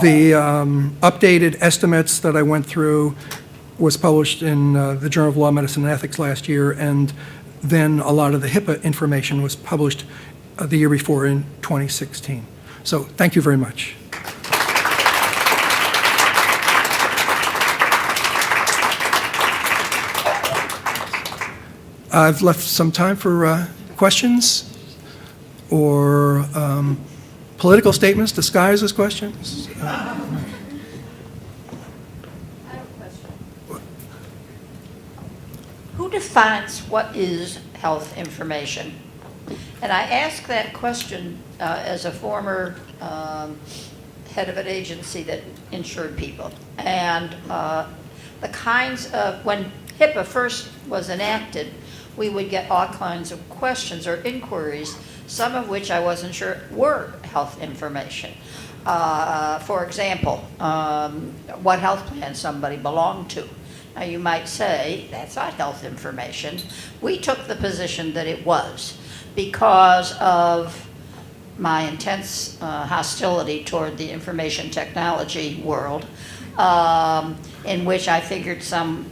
The updated estimates that I went through was published in the Journal of Law, Medicine, and Ethics last year, and then a lot of the HIPAA information was published the year before in 2016. So thank you very much. I've left some time for questions or political statements disguised as questions. I have a question. Who defines what is health information? And I ask that question as a former head of an agency that insured people. And the kinds of, when HIPAA first was enacted, we would get all kinds of questions or inquiries, some of which I wasn't sure were health information. For example, what health plan somebody belonged to. Now you might say, that's not health information. We took the position that it was because of my intense hostility toward the information technology world, in which I figured some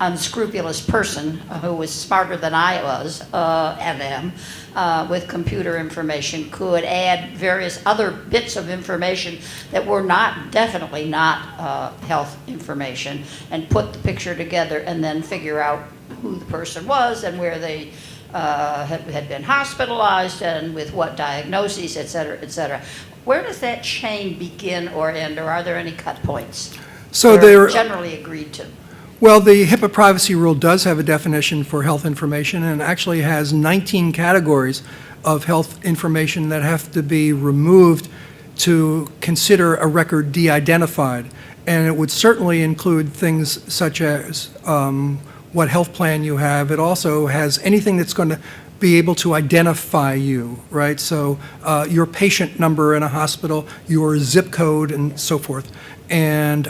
unscrupulous person who was smarter than I was and am with computer information could add various other bits of information that were definitely not health information, and put the picture together and then figure out who the person was and where they had been hospitalized and with what diagnoses, et cetera, et cetera. Where does that chain begin or end, or are there any cut points? So they're generally agreed to. Well, the HIPAA privacy rule does have a definition for health information, and actually has 19 categories of health information that have to be removed to consider a record de-identified. And it would certainly include things such as what health plan you have. It also has anything that's going to be able to identify you, right? So your patient number in a hospital, your zip code, and so forth. And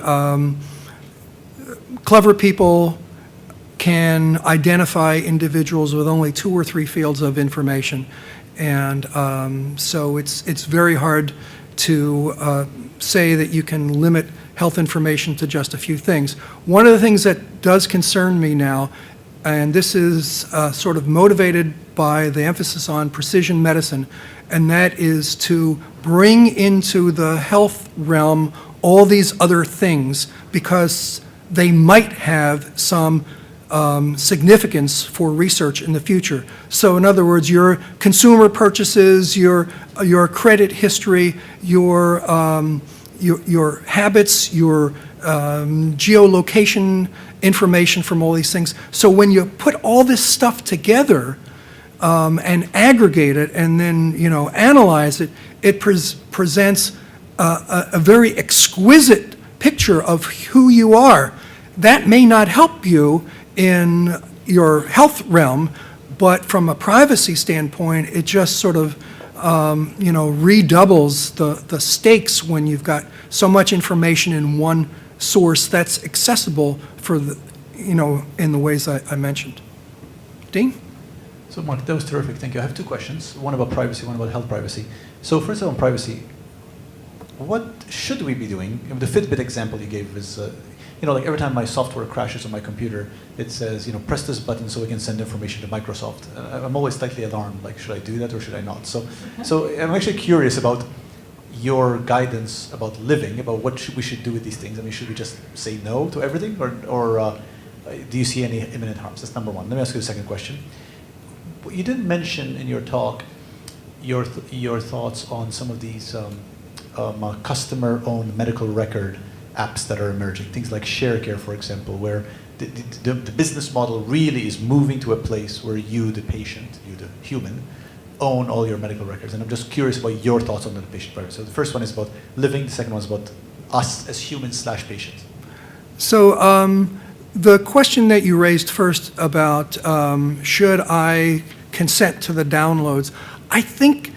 clever people can identify individuals with only 2 or 3 fields of information. And so it's very hard to say that you can limit health information to just a few things. One of the things that does concern me now, and this is sort of motivated by the emphasis on precision medicine, and that is to bring into the health realm all these other things because they might have some significance for research in the future. So in other words, your consumer purchases, your credit history, your habits, your geolocation information from all these things. So when you put all this stuff together and aggregate it and then analyze it, it presents a very exquisite picture of who you are. That may not help you in your health realm, but from a privacy standpoint, it just sort of redoubles the stakes when you've got so much information in one source that's accessible for the, in the ways I mentioned. Dean? So Mark, that was terrific. Thank you. I have 2 questions. One about privacy, one about health privacy. So first of all, on privacy, what should we be doing? The Fitbit example you gave is, like every time my software crashes on my computer, it says, press this button so we can send information to Microsoft. I'm always slightly alarmed, like, should I do that or should I not? So I'm actually curious about your guidance about living, about what we should do with these things. I mean, should we just say no to everything, or do you see any imminent harms? That's number one. Let me ask you the second question. You didn't mention in your talk your thoughts on some of these customer-owned medical record apps that are emerging, things like ShareCare, for example, where the business model really is moving to a place where you, the patient, you, the human, own all your medical records. And I'm just curious about your thoughts on the patient privacy. So the first one is about living, the second one is about us as humans/patients? So the question that you raised first about should I consent to the downloads, I think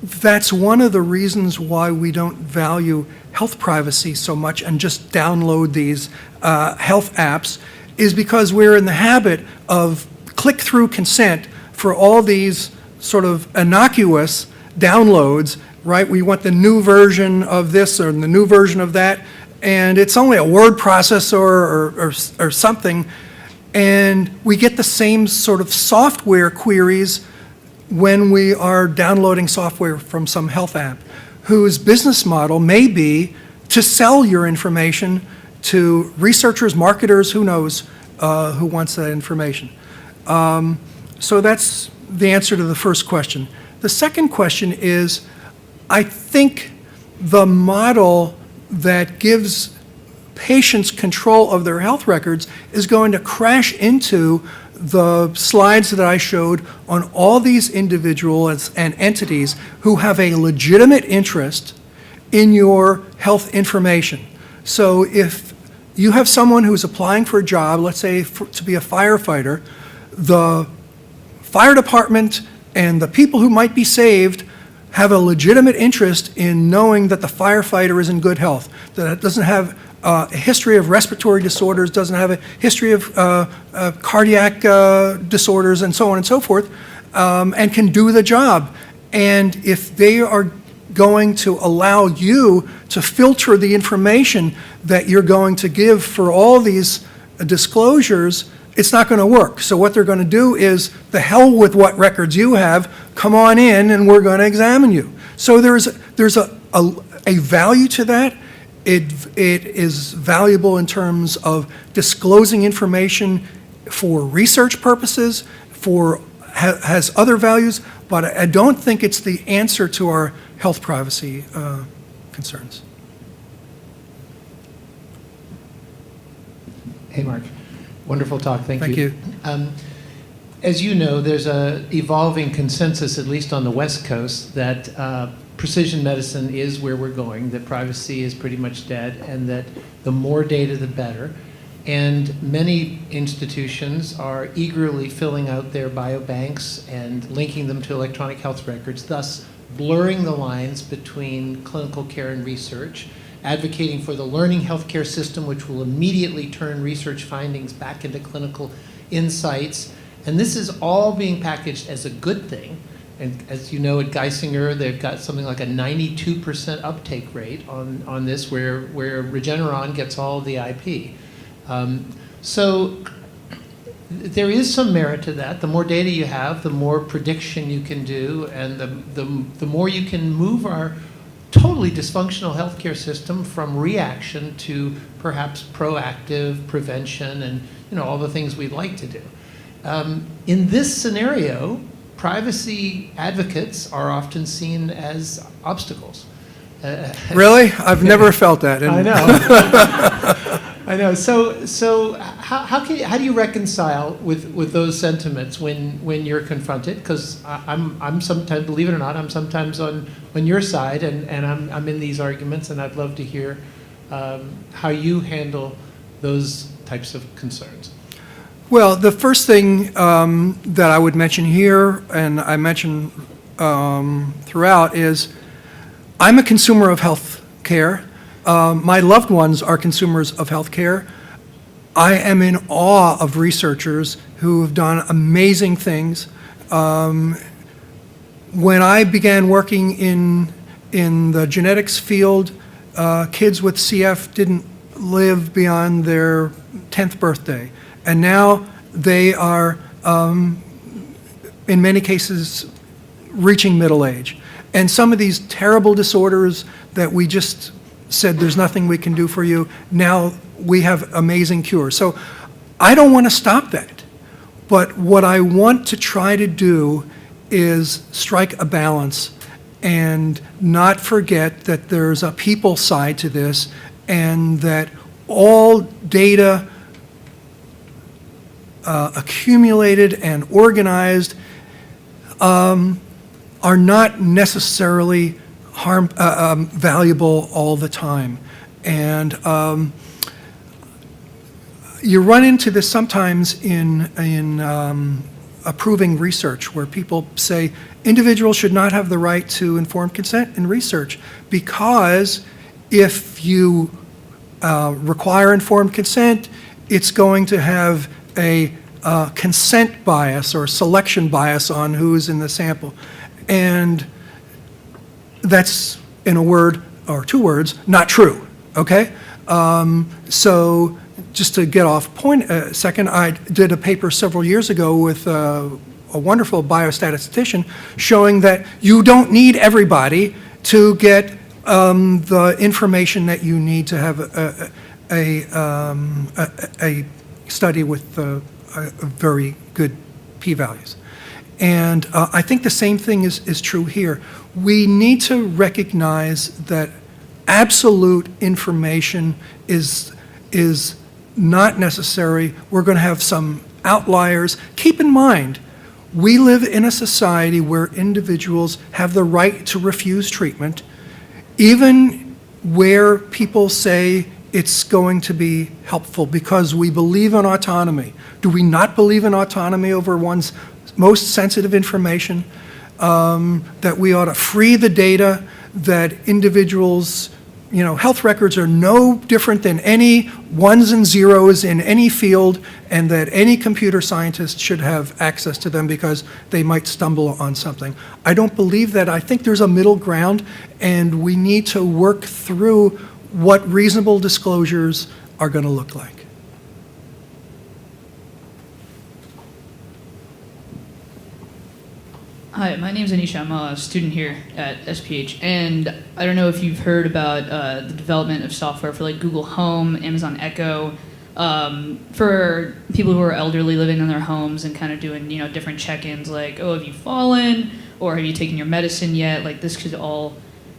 that's one of the reasons why we don't value health privacy so much and just download these health apps, is because we're in the habit of click-through consent for all these sort of innocuous downloads, right? We want the new version of this or the new version of that, and it's only a word processor or something, and we get the same sort of software queries when we are downloading software from some health app, whose business model may be to sell your information to researchers, marketers, who knows who wants that information. So that's the answer to the first question. The second question is, I think the model that gives patients control of their health records is going to crash into the slides that I showed on all these individuals and entities who have a legitimate interest in your health information. So if you have someone who's applying for a job, let's say to be a firefighter, the fire department and the people who might be saved have a legitimate interest in knowing that the firefighter is in good health, that it doesn't have a history of respiratory disorders, doesn't have a history of cardiac disorders, and so on and so forth, and can do the job. And if they are going to allow you to filter the information that you're going to give for all these disclosures, it's not going to work. So what they're going to do is, the hell with what records you have, come on in and we're going to examine you. So there's a value to that. It is valuable in terms of disclosing information for research purposes, has other values, but I don't think it's the answer to our health privacy concerns. Hey, Mark. Wonderful talk. Thank you. Thank you. As you know, there's an evolving consensus, at least on the West Coast, that precision medicine is where we're going, that privacy is pretty much dead, and that the more data, the better. And many institutions are eagerly filling out their biobanks and linking them to electronic health records, thus blurring the lines between clinical care and research, advocating for the learning healthcare system, which will immediately turn research findings back into clinical insights. And this is all being packaged as a good thing. And as you know, at Geisinger, they've got something like a 92% uptake rate on this, where Regeneron gets all the IP. So there is some merit to that. The more data you have, the more prediction you can do, and the more you can move our totally dysfunctional healthcare system from reaction to perhaps proactive prevention and all the things we'd like to do. In this scenario, privacy advocates are often seen as obstacles. Really? I've never felt that. I know. I know. So how do you reconcile with those sentiments when you're confronted? Because I'm sometimes, believe it or not, I'm sometimes on your side, and I'm in these arguments, and I'd love to hear how you handle those types of concerns. Well, the first thing that I would mention here, and I mention throughout, is I'm a consumer of health care. My loved ones are consumers of health care. I am in awe of researchers who have done amazing things. When I began working in the genetics field, kids with CF didn't live beyond their 10th birthday. And now they are, in many cases, reaching middle age. And some of these terrible disorders that we just said there's nothing we can do for you, now we have amazing cures. So I don't want to stop that. But what I want to try to do is strike a balance and not forget that there's a people side to this, and that all data accumulated and organized are not necessarily valuable all the time. And you run into this sometimes in approving research, where people say individuals should not have the right to informed consent in research, because if you require informed consent, it's going to have a consent bias or selection bias on who's in the sample. And that's, in a word or two words, not true, okay? So just to get off point a second, I did a paper several years ago with a wonderful biostatistician showing that you don't need everybody to get the information that you need to have a study with very good p-values. And I think the same thing is true here. We need to recognize that absolute information is not necessary. We're going to have some outliers. Keep in mind, we live in a society where individuals have the right to refuse treatment, even where people say it's going to be helpful, because we believe in autonomy. Do we not believe in autonomy over one's most sensitive information? That we ought to free the data, that individuals, health records are no different than any ones and zeros in any field, and that any computer scientist should have access to them because they might stumble on something. I don't believe that. I think there's a middle ground, and we need to work through what reasonable disclosures are going to look like. Hi, my name is Anisha. I'm a student here at SPH, and I don't know if you've heard about the development of software for like Google Home, Amazon Echo, for people who are elderly living in their homes and kind of doing different check-ins, like, oh, have you fallen, or have you taken your medicine yet? Like, this could all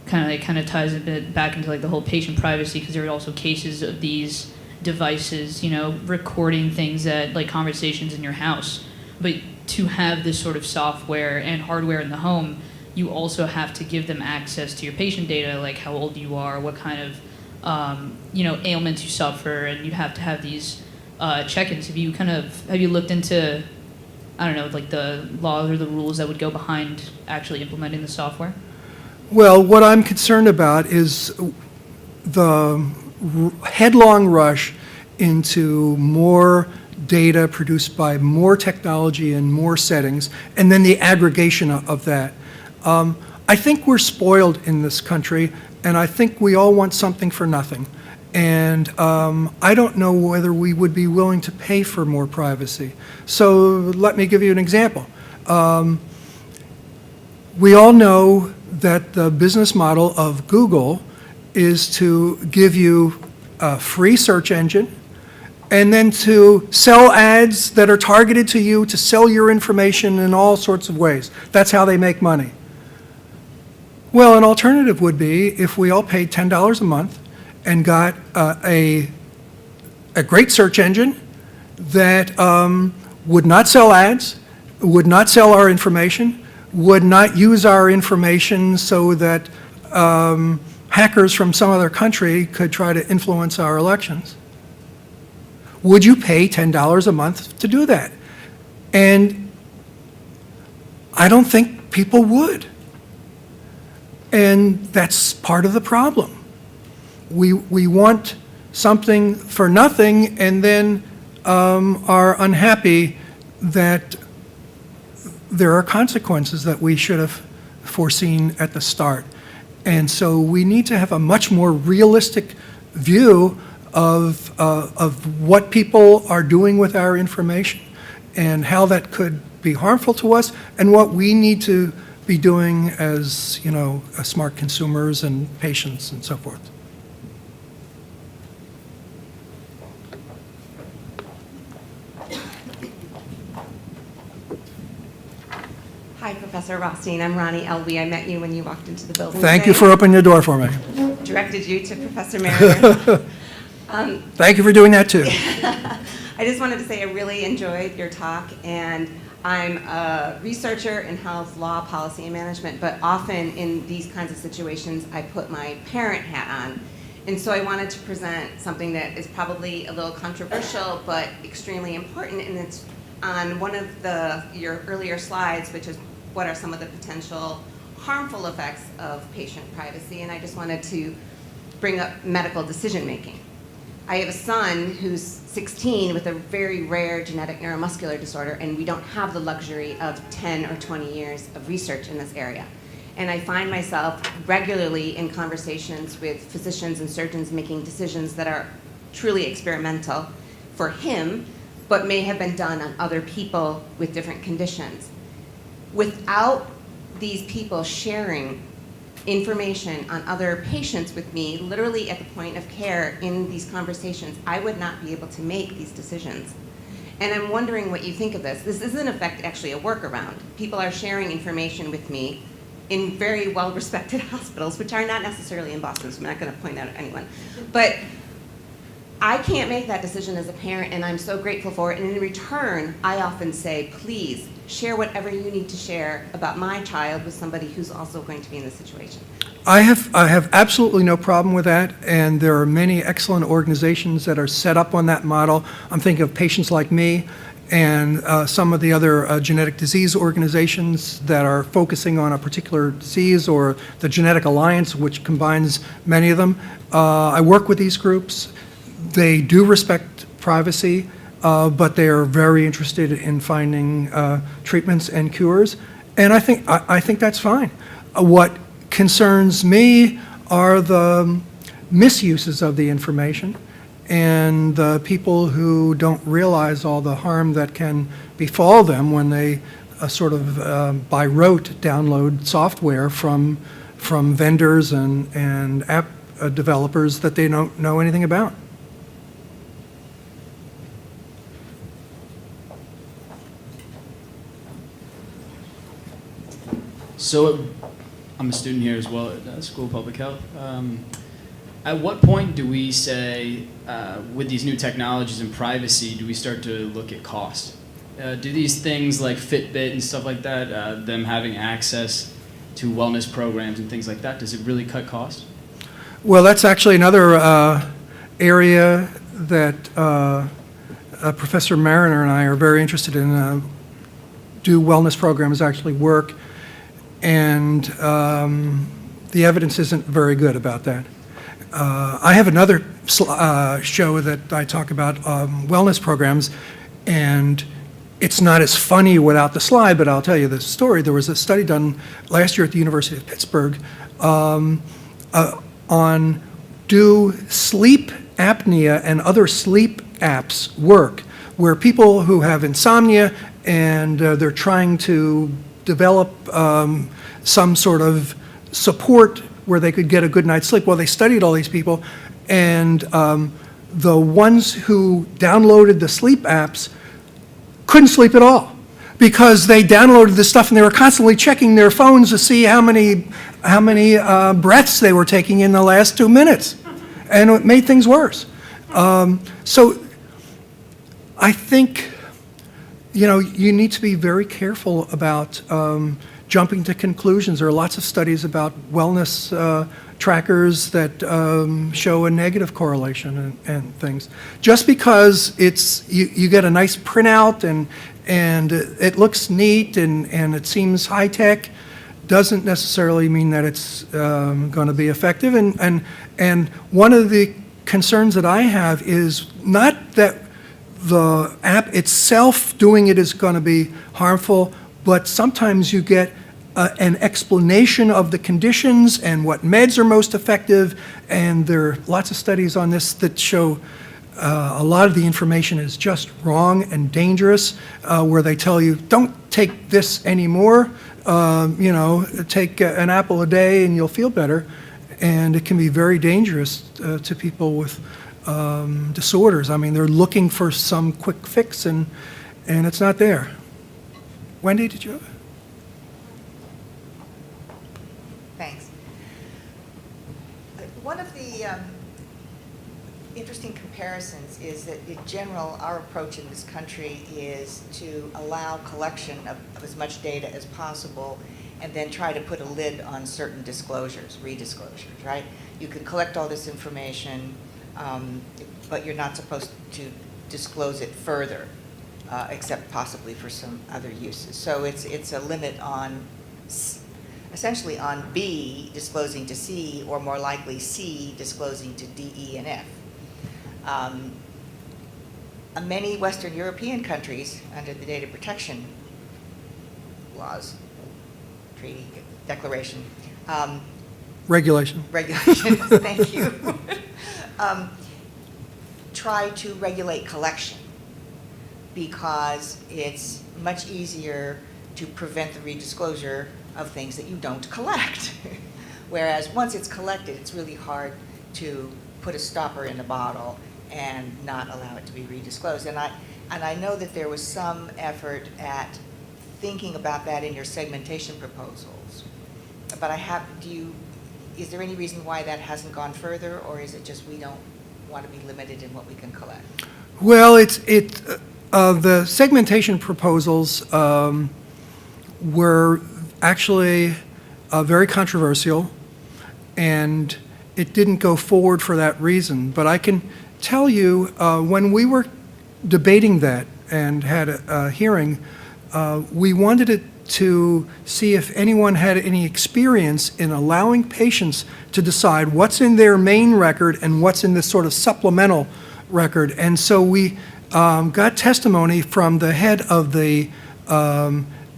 kind of ties a bit back into like the whole patient privacy, because there are also cases of these devices recording things that, like, conversations in your house. But to have this sort of software and hardware in the home, you also have to give them access to your patient data, like how old you are, what kind of ailments you suffer, and you have to have these check-ins. Have you looked into, I don't know, like the laws or the rules that would go behind actually implementing the software? Well, what I'm concerned about is the headlong rush into more data produced by more technology and more settings, and then the aggregation of that. I think we're spoiled in this country, and I think we all want something for nothing. And I don't know whether we would be willing to pay for more privacy. So let me give you an example. We all know that the business model of Google is to give you a free search engine, and then to sell ads that are targeted to you, to sell your information in all sorts of ways. That's how they make money. Well, an alternative would be if we all paid $10 a month and got a great search engine that would not sell ads, would not sell our information, would not use our information so that hackers from some other country could try to influence our elections. Would you pay $10 a month to do that? And I don't think people would. And that's part of the problem. We want something for nothing, and then are unhappy that there are consequences that we should have foreseen at the start. And so we need to have a much more realistic view of what people are doing with our information and how that could be harmful to us, and what we need to be doing as, smart consumers and patients and so forth. Hi, Professor Rothstein. I'm Ronnie Elby. I met you when you walked into the building. Thank you today. for opening the door for me. Directed you to Professor Mariner. Thank you for doing that too. I just wanted to say I really enjoyed your talk, and I'm a researcher in health, law, policy, and management, but often in these kinds of situations, I put my parent hat on. And so I wanted to present something that is probably a little controversial, but extremely important, and it's on one of your earlier slides, which is what are some of the potential harmful effects of patient privacy, and I just wanted to bring up medical decision-making. I have a son who's 16 with a very rare genetic neuromuscular disorder, and we don't have the luxury of 10 or 20 years of research in this area. And I find myself regularly in conversations with physicians and surgeons making decisions that are truly experimental for him, but may have been done on other people with different conditions. Without these people sharing information on other patients with me, literally at the point of care in these conversations, I would not be able to make these decisions. And I'm wondering what you think of this. This is in effect actually a workaround. People are sharing information with me in very well-respected hospitals, which are not necessarily in Boston, so I'm not going to point out anyone. But I can't make that decision as a parent, and I'm so grateful for it. And in return, I often say, please, share whatever you need to share about my child with somebody who's also going to be in this situation. I have absolutely no problem with that, and there are many excellent organizations that are set up on that model. I'm thinking of Patients Like Me and some of the other genetic disease organizations that are focusing on a particular disease, or the Genetic Alliance, which combines many of them. I work with these groups. They do respect privacy, but they are very interested in finding treatments and cures, and I think that's fine. What concerns me are the misuses of the information and the people who don't realize all the harm that can befall them when they by rote download software from vendors and app developers that they don't know anything about. So I'm a student here as well at School of Public Health. At what point do we say, with these new technologies and privacy, do we start to look at cost? Do these things like Fitbit and stuff like that, them having access to wellness programs and things like that, does it really cut costs? Well, that's actually another area that Professor Mariner and I are very interested in. Do wellness programs actually work? And the evidence isn't very good about that. I have another show that I talk about wellness programs, and it's not as funny without the slide, but I'll tell you the story. There was a study done last year at the University of Pittsburgh on do sleep apnea and other sleep apps work, where people who have insomnia and they're trying to develop some sort of support where they could get a good night's sleep. Well, they studied all these people, and the ones who downloaded the sleep apps couldn't sleep at all because they downloaded this stuff and they were constantly checking their phones to see how many breaths they were taking in the last 2 minutes, and it made things worse. So I think, you need to be very careful about jumping to conclusions. There are lots of studies about wellness trackers that show a negative correlation and things. Just because you get a nice printout and it looks neat and it seems high tech, doesn't necessarily mean that it's going to be effective. And one of the concerns that I have is not that the app itself doing it is going to be harmful, but sometimes you get an explanation of the conditions and what meds are most effective, and there are lots of studies on this that show a lot of the information is just wrong and dangerous, where they tell you, don't take this anymore, take an apple a day and you'll feel better, and it can be very dangerous to people with disorders. I mean, they're looking for some quick fix, and it's not there. Wendy, did you? Thanks. One of the interesting comparisons is that in general, our approach in this country is to allow collection of as much data as possible and then try to put a lid on certain disclosures, redisclosures, right? You can collect all this information, but you're not supposed to disclose it further, except possibly for some other uses. So it's a limit on, essentially on B disclosing to C, or more likely C disclosing to D, E, and F. Many Western European countries, under the data protection laws, treaty, declaration, Regulation. regulations, thank you, try to regulate collection because it's much easier to prevent the redisclosure of things that you don't collect. Whereas once it's collected, it's really hard to put a stopper in the bottle and not allow it to be redisclosed. And I know that there was some effort at thinking about that in your segmentation proposals. But is there any reason why that hasn't gone further, or is it just we don't want to be limited in what we can collect? Well, the segmentation proposals were actually very controversial, and it didn't go forward for that reason. But I can tell you, when we were debating that and had a hearing, we wanted it to see if anyone had any experience in allowing patients to decide what's in their main record and what's in this sort of supplemental record. And so we got testimony from the head of the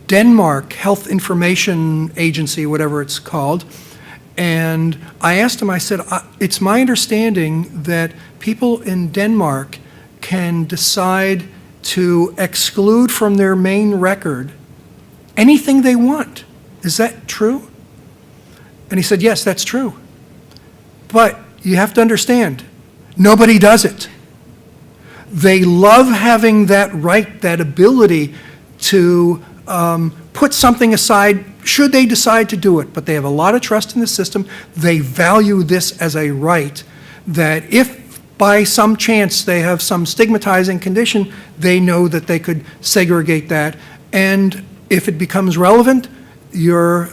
Denmark Health Information Agency, whatever it's called. And I asked him, I said, it's my understanding that people in Denmark can decide to exclude from their main record anything they want. Is that true? And he said, yes, that's true. But you have to understand, nobody does it. They love having that right, that ability to put something aside should they decide to do it, but they have a lot of trust in the system. They value this as a right, that if by some chance they have some stigmatizing condition, they know that they could segregate that. And if it becomes relevant, your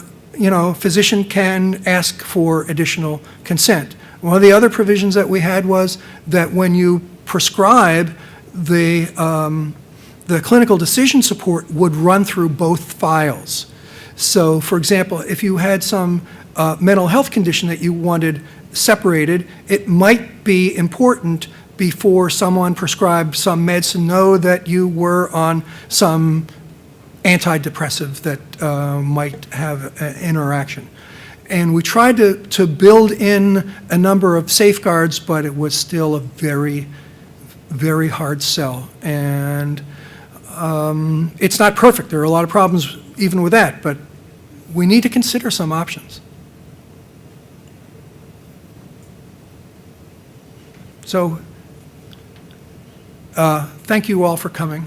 physician can ask for additional consent. One of the other provisions that we had was that when you prescribe, the clinical decision support would run through both files. So, for example, if you had some mental health condition that you wanted separated, it might be important before someone prescribed some medicine know that you were on some antidepressive that might have an interaction. And we tried to build in a number of safeguards, but it was still a very, very hard sell. And it's not perfect. There are a lot of problems even with that, but we need to consider some options. So thank you all for coming.